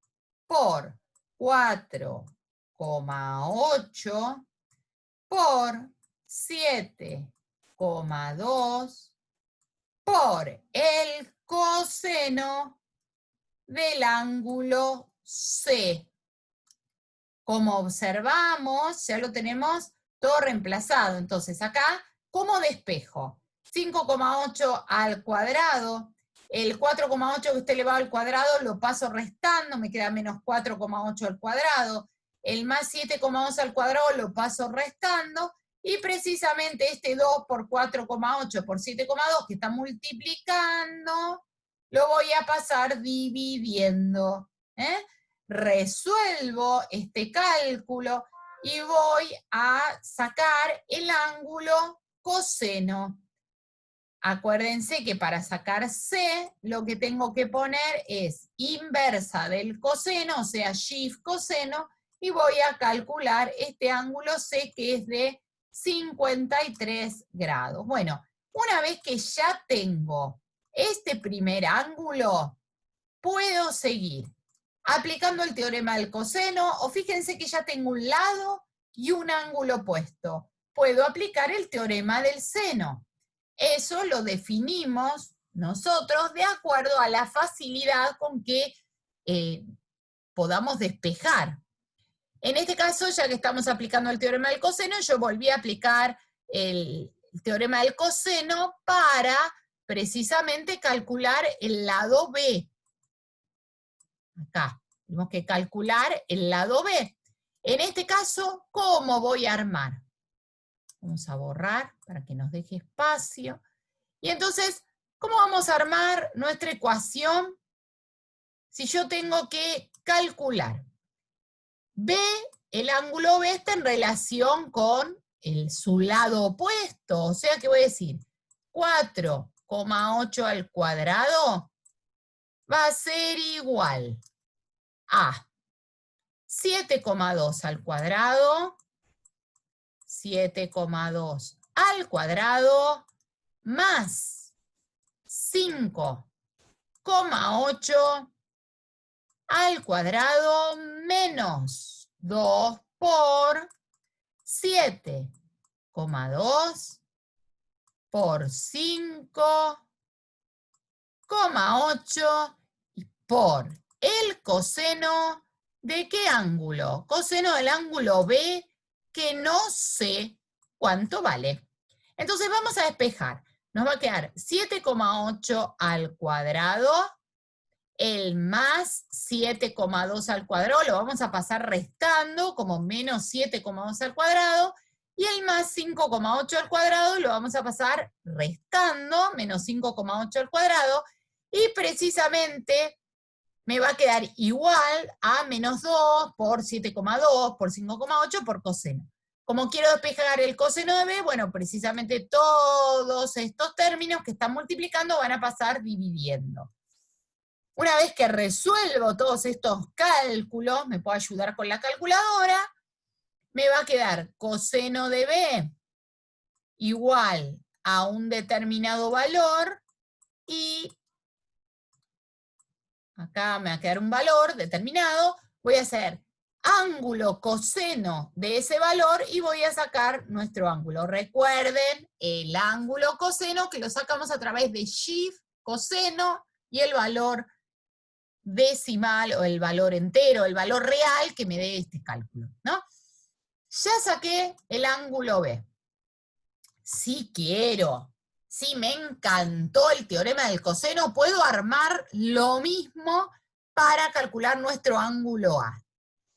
por 4,8 por 7,2 por el coseno del ángulo C. Como observamos, ya lo tenemos todo reemplazado. Entonces acá, ¿cómo despejo? 5,8 al cuadrado. El 4,8 que está elevado al cuadrado lo paso restando, me queda menos 4,8 al cuadrado. El más 7,2 al cuadrado lo paso restando. Y precisamente este 2 por 4,8 por 7,2 que está multiplicando, lo voy a pasar dividiendo. Resuelvo este cálculo y voy a sacar el ángulo coseno. Acuérdense que para sacar C, lo que tengo que poner es inversa del coseno, o sea, shift coseno, y voy a calcular este ángulo C que es de 53 grados. Bueno, una vez que ya tengo este primer ángulo, puedo seguir aplicando el teorema del coseno, o fíjense que ya tengo un lado y un ángulo opuesto. Puedo aplicar el teorema del seno. Eso lo definimos nosotros de acuerdo a la facilidad con que podamos despejar. En este caso, ya que estamos aplicando el teorema del coseno, yo volví a aplicar el teorema del coseno para precisamente calcular el lado B. Acá, tenemos que calcular el lado B. En este caso, ¿cómo voy a armar? Vamos a borrar para que nos deje espacio. Y entonces, ¿cómo vamos a armar nuestra ecuación si yo tengo que calcular? B, el ángulo B está en relación con su lado opuesto. O sea que voy a decir 4,8 al cuadrado va a ser igual a 7,2 al cuadrado, 7,2 al cuadrado, más 5,8 al cuadrado menos 2 por 7,2 por 5,8 por el coseno ¿de qué ángulo? Coseno del ángulo B, que no sé cuánto vale. Entonces vamos a despejar. Nos va a quedar 7,8 al cuadrado, el más 7,2 al cuadrado, lo vamos a pasar restando como menos 7,2 al cuadrado, y el más 5,8 al cuadrado lo vamos a pasar restando, menos 5,8 al cuadrado, y precisamente me va a quedar igual a menos 2 por 7,2 por 5,8 por coseno. Como quiero despejar el coseno de B, bueno, precisamente todos estos términos que están multiplicando van a pasar dividiendo. Una vez que resuelvo todos estos cálculos, me puedo ayudar con la calculadora, me va a quedar coseno de B igual a un determinado valor y acá me va a quedar un valor determinado, voy a hacer ángulo coseno de ese valor y voy a sacar nuestro ángulo. Recuerden, el ángulo coseno que lo sacamos a través de shift, coseno y el valor decimal o el valor entero, el valor real que me dé este cálculo, ¿no? Ya saqué el ángulo B. Si quiero, si me encantó el teorema del coseno, puedo armar lo mismo para calcular nuestro ángulo A.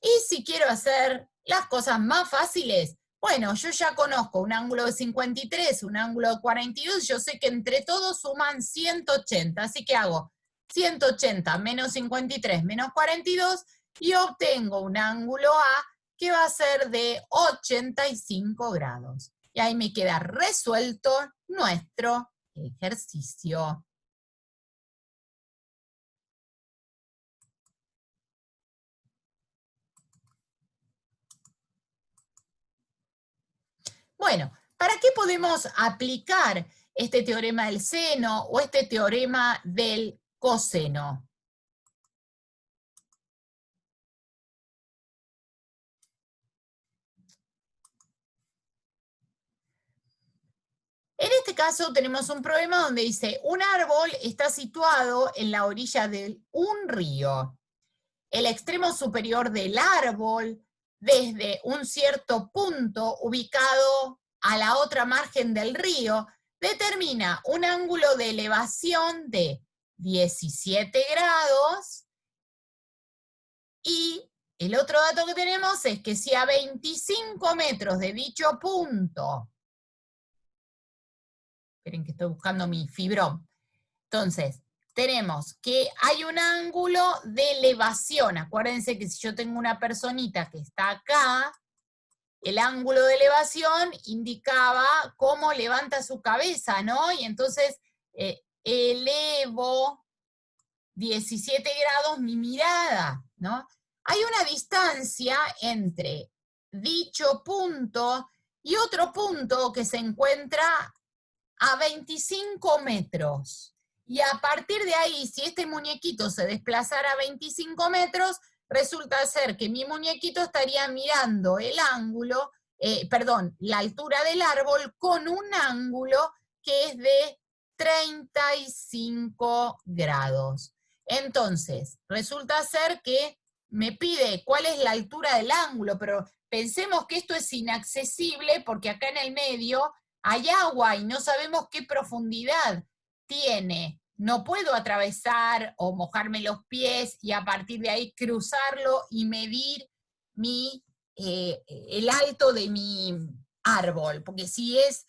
Y si quiero hacer las cosas más fáciles, bueno, yo ya conozco un ángulo de 53, un ángulo de 42, yo sé que entre todos suman 180, así que hago 180 menos 53 menos 42 y obtengo un ángulo A que va a ser de 85 grados. Y ahí me queda resuelto nuestro ejercicio. Bueno, ¿para qué podemos aplicar este teorema del seno o este teorema del coseno? En este caso tenemos un problema donde dice, un árbol está situado en la orilla de un río. El extremo superior del árbol, desde un cierto punto ubicado a la otra margen del río, determina un ángulo de elevación de 17 grados y el otro dato que tenemos es que si a 25 metros de dicho punto, esperen que estoy buscando mi fibrón, entonces, tenemos que hay un ángulo de elevación. Acuérdense que si yo tengo una personita que está acá, el ángulo de elevación indicaba cómo levanta su cabeza, ¿no? Y entonces elevo 17 grados mi mirada, ¿no? Hay una distancia entre dicho punto y otro punto que se encuentra a 25 metros. Y a partir de ahí, si este muñequito se desplazara a 25 metros, resulta ser que mi muñequito estaría mirando el ángulo, la altura del árbol con un ángulo que es de 35 grados. Entonces, resulta ser que me pide cuál es la altura del ángulo, pero pensemos que esto es inaccesible porque acá en el medio hay agua y no sabemos qué profundidad tiene. No puedo atravesar o mojarme los pies y a partir de ahí cruzarlo y medir el alto de mi árbol, porque si es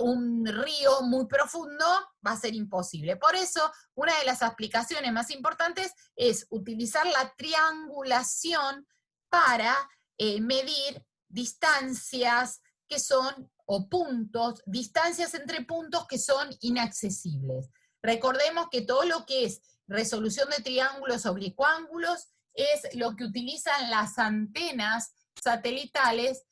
un río muy profundo, va a ser imposible. Por eso, una de las aplicaciones más importantes es utilizar la triangulación para medir distancias que son, o puntos, distancias entre puntos que son inaccesibles. Recordemos que todo lo que es resolución de triángulos oblicuángulos es lo que utilizan las antenas satelitales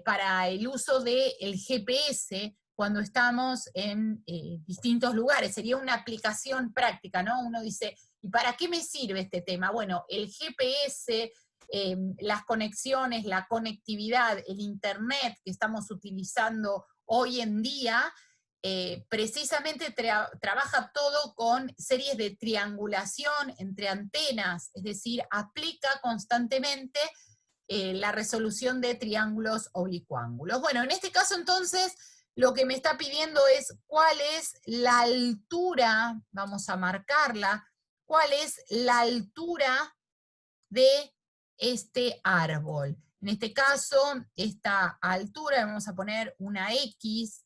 para el uso del GPS cuando estamos en distintos lugares. Sería una aplicación práctica, ¿no? Uno dice, ¿y para qué me sirve este tema? Bueno, el GPS, las conexiones, la conectividad, el Internet que estamos utilizando hoy en día, precisamente trabaja todo con series de triangulación entre antenas, es decir, aplica constantemente la resolución de triángulos oblicuángulos. Bueno, en este caso entonces lo que me está pidiendo es cuál es la altura, vamos a marcarla, cuál es la altura de este árbol. En este caso, esta altura, vamos a poner una X.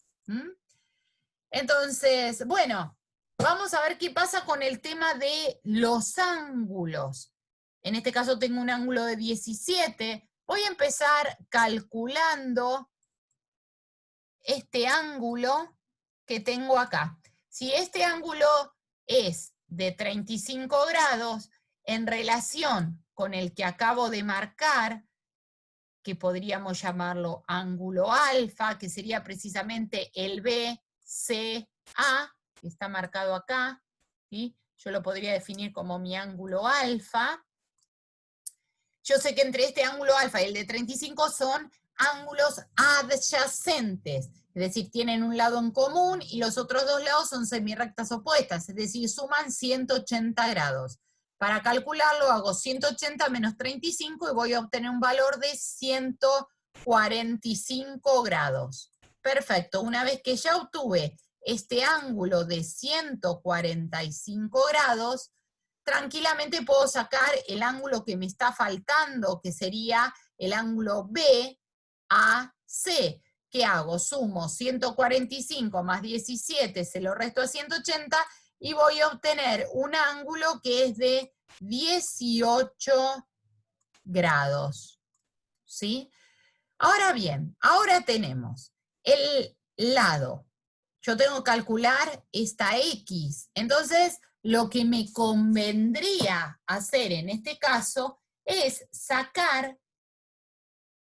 Entonces, bueno, vamos a ver qué pasa con el tema de los ángulos. En este caso tengo un ángulo de 17. Voy a empezar calculando este ángulo que tengo acá. Si este ángulo es de 35 grados en relación con el que acabo de marcar, que podríamos llamarlo ángulo alfa, que sería precisamente el BCA, que está marcado acá, ¿sí? Yo lo podría definir como mi ángulo alfa. Yo sé que entre este ángulo alfa y el de 35 son ángulos adyacentes, es decir, tienen un lado en común y los otros dos lados son semirrectas opuestas, es decir, suman 180 grados. Para calcularlo hago 180 menos 35 y voy a obtener un valor de 145 grados. Perfecto, una vez que ya obtuve este ángulo de 145 grados, tranquilamente puedo sacar el ángulo que me está faltando, que sería el ángulo BAC. ¿Qué hago? Sumo 145 más 17, se lo resto a 180 y voy a obtener un ángulo que es de 18 grados. ¿sí? Ahora bien, ahora tenemos el lado. Yo tengo que calcular esta X. Entonces, lo que me convendría hacer en este caso es sacar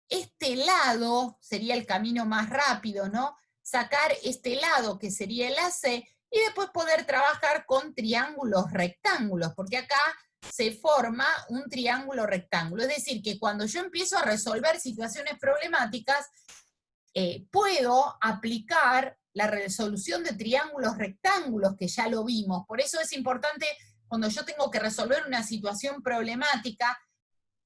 este lado, sería el camino más rápido, ¿no? Sacar este lado que sería el AC y después poder trabajar con triángulos rectángulos, porque acá se forma un triángulo rectángulo. Es decir, que cuando yo empiezo a resolver situaciones problemáticas, puedo aplicar la resolución de triángulos rectángulos, que ya lo vimos. Por eso es importante, cuando yo tengo que resolver una situación problemática,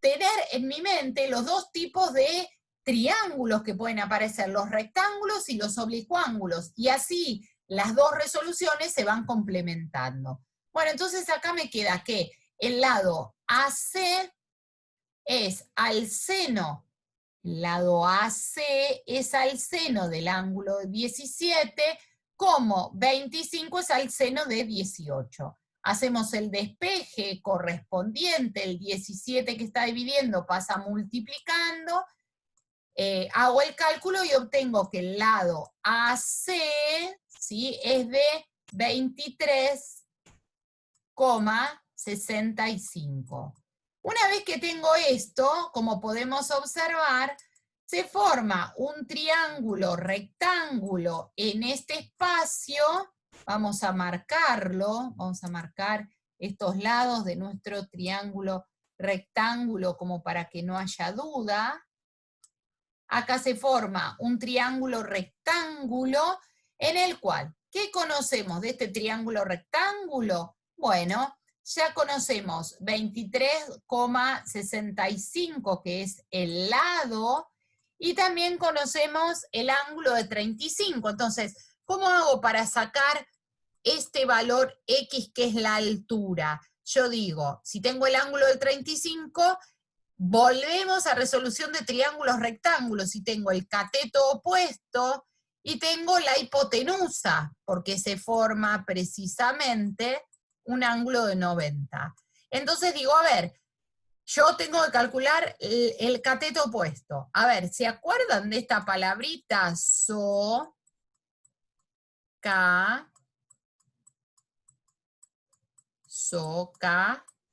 tener en mi mente los dos tipos de triángulos que pueden aparecer, los rectángulos y los oblicuángulos, y así las dos resoluciones se van complementando. Bueno, entonces acá me queda que el lado AC es al seno, lado AC es al seno del ángulo de 17, como 25 es al seno de 18. Hacemos el despeje correspondiente, el 17 que está dividiendo pasa multiplicando, hago el cálculo y obtengo que el lado AC, ¿sí?, es de 23,65. Una vez que tengo esto, como podemos observar, se forma un triángulo rectángulo en este espacio. Vamos a marcarlo, vamos a marcar estos lados de nuestro triángulo rectángulo como para que no haya duda. Acá se forma un triángulo rectángulo en el cual, ¿qué conocemos de este triángulo rectángulo? Bueno, ya conocemos 23,65, que es el lado, y también conocemos el ángulo de 35. Entonces, ¿cómo hago para sacar este valor X, que es la altura? Yo digo, si tengo el ángulo de 35, volvemos a resolución de triángulos rectángulos, y tengo el cateto opuesto y tengo la hipotenusa, porque se forma precisamente un ángulo de 90. Entonces digo, a ver, yo tengo que calcular el cateto opuesto. A ver, ¿se acuerdan de esta palabrita?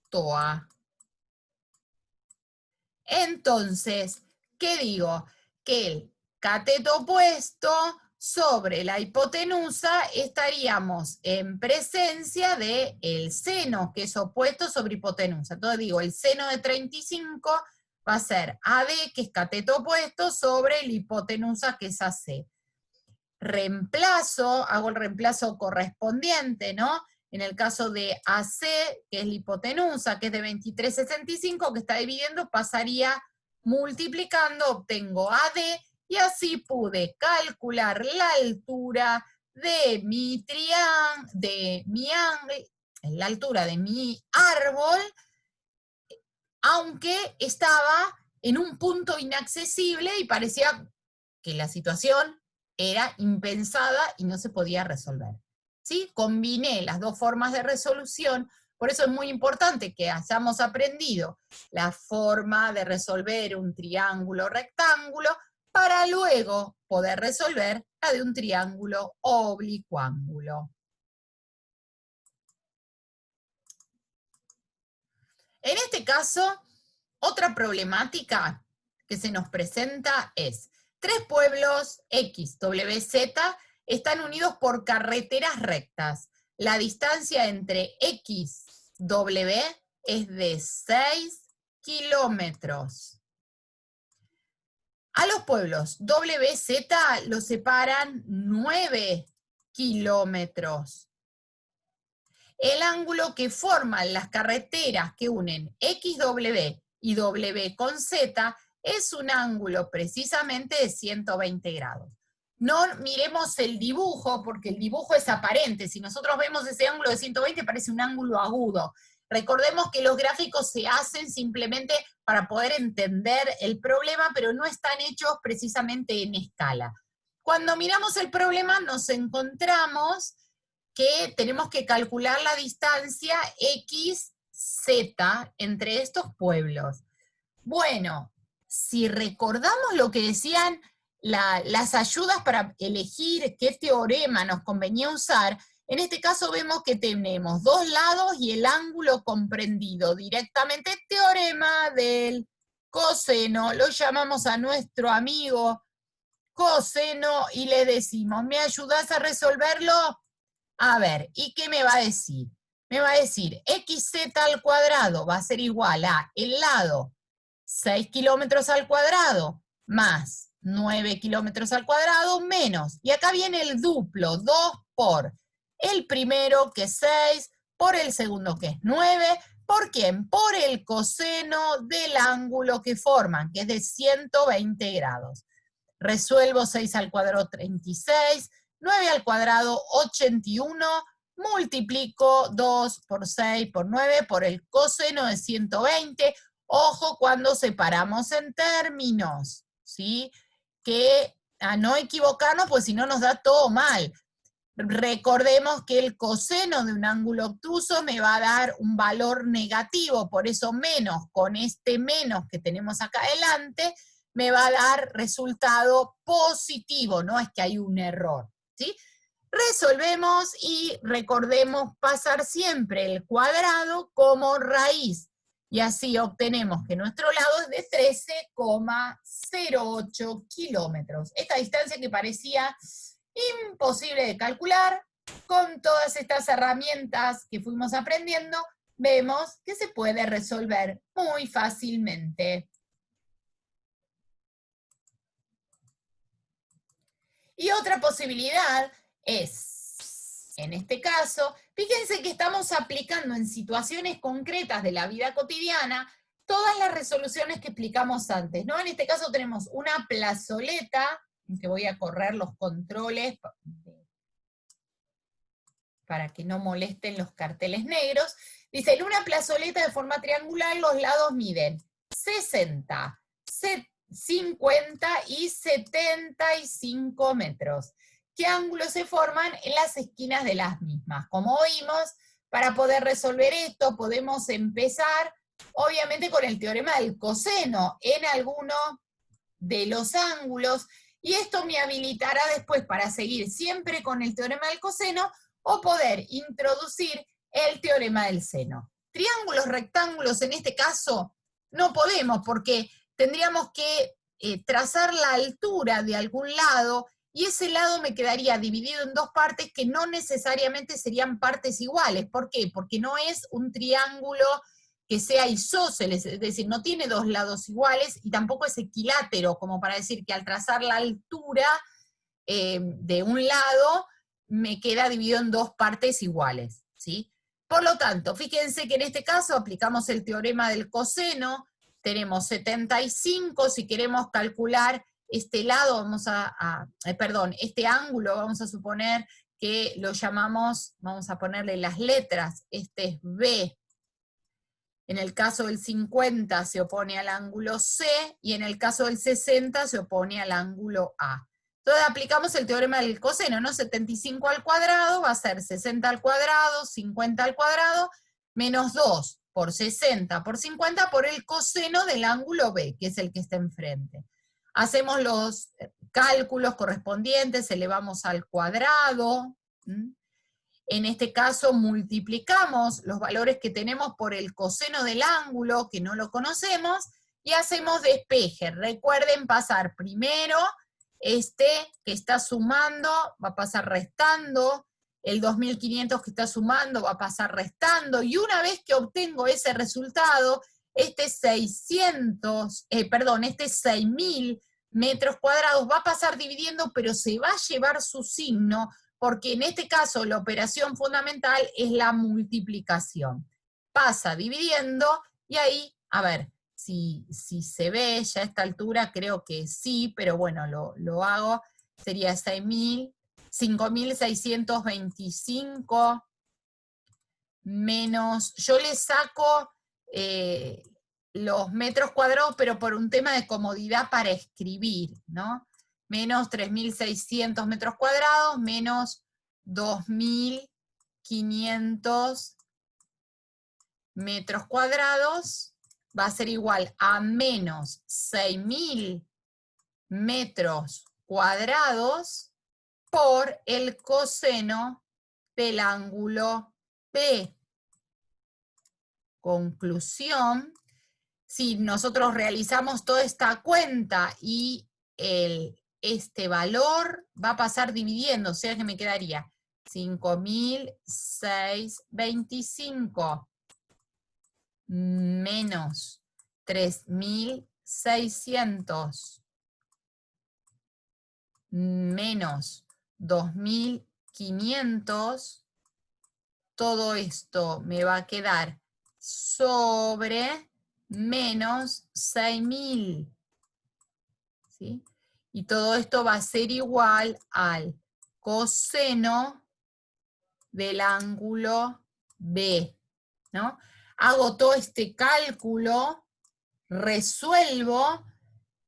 Toa. Entonces, ¿qué digo? Que el cateto opuesto sobre la hipotenusa estaríamos en presencia del seno, que es opuesto sobre hipotenusa. Entonces digo, el seno de 35 va a ser AD, que es cateto opuesto, sobre la hipotenusa, que es AC. Reemplazo, hago el reemplazo correspondiente, ¿no? En el caso de AC, que es la hipotenusa, que es de 23,65, que está dividiendo, pasaría multiplicando, obtengo AD, y así pude calcular la altura de mi la altura de mi árbol, aunque estaba en un punto inaccesible y parecía que la situación era impensada y no se podía resolver. ¿Sí? Combiné las dos formas de resolución, por eso es muy importante que hayamos aprendido la forma de resolver un triángulo rectángulo para luego poder resolver la de un triángulo oblicuángulo. En este caso, otra problemática que se nos presenta es: tres pueblos X, W, Z están unidos por carreteras rectas. La distancia entre X, W es de 6 kilómetros. A los pueblos W, Z los separan 9 kilómetros. El ángulo que forman las carreteras que unen XW y W con Z es un ángulo precisamente de 120 grados. No miremos el dibujo, porque el dibujo es aparente. Si nosotros vemos ese ángulo de 120, parece un ángulo agudo. Recordemos que los gráficos se hacen simplemente para poder entender el problema, pero no están hechos precisamente en escala. Cuando miramos el problema, nos encontramos que tenemos que calcular la distancia XZ entre estos pueblos. Bueno, si recordamos lo que decían las ayudas para elegir qué teorema nos convenía usar, en este caso vemos que tenemos dos lados y el ángulo comprendido directamente, teorema del coseno, lo llamamos a nuestro amigo coseno y le decimos, ¿me ayudas a resolverlo? A ver, ¿y qué me va a decir? Me va a decir, xz al cuadrado va a ser igual a el lado 6 kilómetros al cuadrado más 9 kilómetros al cuadrado menos, y acá viene el duplo, 2 por el primero que es 6, por el segundo que es 9, ¿por quién? Por el coseno del ángulo que forman, que es de 120 grados. Resuelvo 6 al cuadrado 36, 9 al cuadrado 81, multiplico 2 por 6 por 9 por el coseno de 120. Ojo cuando separamos en términos, ¿sí? Que a no equivocarnos, pues si no nos da todo mal. Recordemos que el coseno de un ángulo obtuso me va a dar un valor negativo, por eso menos, con este menos que tenemos acá adelante, me va a dar resultado positivo, no es que hay un error, ¿sí? Resolvemos y recordemos pasar siempre el cuadrado como raíz, y así obtenemos que nuestro lado es de 13,08 kilómetros. Esta distancia que parecía imposible de calcular, con todas estas herramientas que fuimos aprendiendo, vemos que se puede resolver muy fácilmente. Y otra posibilidad es, en este caso, fíjense que estamos aplicando en situaciones concretas de la vida cotidiana todas las resoluciones que explicamos antes, ¿no? En este caso tenemos una plazoleta, en que voy a correr los controles para que no molesten los carteles negros. Dice, en una plazoleta de forma triangular los lados miden 60, 50 y 75 metros. ¿Qué ángulos se forman en las esquinas de las mismas? Como vimos, para poder resolver esto podemos empezar, obviamente, con el teorema del coseno en alguno de los ángulos, y esto me habilitará después para seguir siempre con el teorema del coseno o poder introducir el teorema del seno. Triángulos, rectángulos, en este caso, no podemos porque tendríamos que trazar la altura de algún lado y ese lado me quedaría dividido en dos partes que no necesariamente serían partes iguales. ¿Por qué? Porque no es un triángulo que sea isósceles, es decir, no tiene dos lados iguales y tampoco es equilátero, como para decir que al trazar la altura de un lado me queda dividido en dos partes iguales, ¿sí? Por lo tanto, fíjense que en este caso aplicamos el teorema del coseno, tenemos 75, si queremos calcular este lado, este ángulo, vamos a suponer que lo llamamos, vamos a ponerle las letras, este es B. En el caso del 50 se opone al ángulo C, y en el caso del 60 se opone al ángulo A. Entonces aplicamos el teorema del coseno, ¿no? 75 al cuadrado va a ser 60 al cuadrado, 50 al cuadrado, menos 2 por 60 por 50 por el coseno del ángulo B, que es el que está enfrente. Hacemos los cálculos correspondientes, elevamos al cuadrado. En este caso multiplicamos los valores que tenemos por el coseno del ángulo, que no lo conocemos, y hacemos despeje. Recuerden pasar primero este que está sumando, va a pasar restando, el 2500 que está sumando va a pasar restando, y una vez que obtengo ese resultado, este 6000 metros cuadrados va a pasar dividiendo, pero se va a llevar su signo, porque en este caso la operación fundamental es la multiplicación. Pasa dividiendo, y ahí, a ver, si se ve ya a esta altura, creo que sí, pero bueno, lo hago, sería 5625 menos, yo le saco los metros cuadrados, pero por un tema de comodidad para escribir, ¿no? Menos 3600 metros cuadrados, menos 2500 metros cuadrados, va a ser igual a menos 6.000 metros cuadrados por el coseno del ángulo B. Conclusión, si nosotros realizamos toda esta cuenta y este valor va a pasar dividiendo, o sea que me quedaría 5.625 menos 3.600 menos 2.500, todo esto me va a quedar sobre menos 6.000, ¿sí? Y todo esto va a ser igual al coseno del ángulo B, ¿no? Hago todo este cálculo, resuelvo,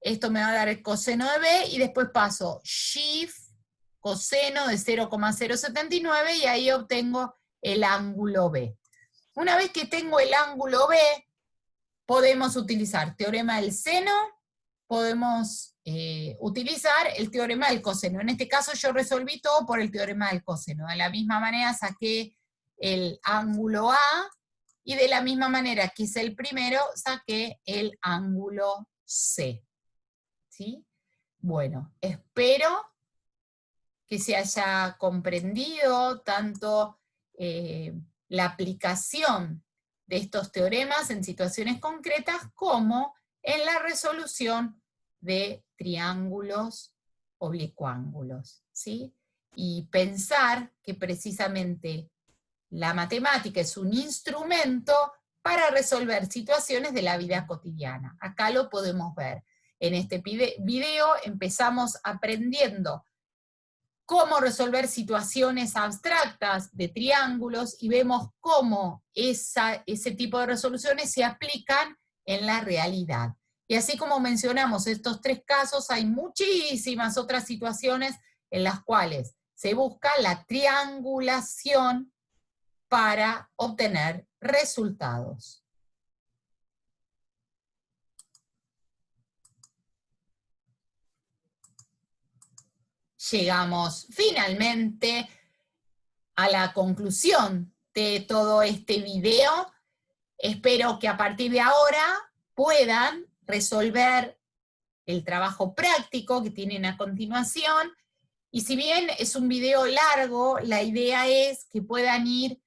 esto me va a dar el coseno de B, y después paso shift, coseno de 0,079, y ahí obtengo el ángulo B. Una vez que tengo el ángulo B, podemos utilizar teorema del seno, podemos utilizar el teorema del coseno. En este caso yo resolví todo por el teorema del coseno. De la misma manera saqué el ángulo A, y de la misma manera que hice el primero, saqué el ángulo C. ¿Sí? Bueno, espero que se haya comprendido tanto la aplicación de estos teoremas en situaciones concretas como en la resolución de triángulos oblicuángulos, ¿sí? Y pensar que precisamente la matemática es un instrumento para resolver situaciones de la vida cotidiana. Acá lo podemos ver. En este video empezamos aprendiendo cómo resolver situaciones abstractas de triángulos y vemos cómo ese tipo de resoluciones se aplican en la realidad. Y así como mencionamos estos tres casos, hay muchísimas otras situaciones en las cuales se busca la triangulación para obtener resultados. Llegamos finalmente a la conclusión de todo este video. Espero que a partir de ahora puedan resolver el trabajo práctico que tienen a continuación. Y si bien es un video largo, la idea es que puedan ir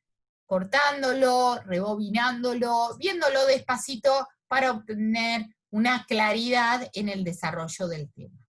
cortándolo, rebobinándolo, viéndolo despacito para obtener una claridad en el desarrollo del tema.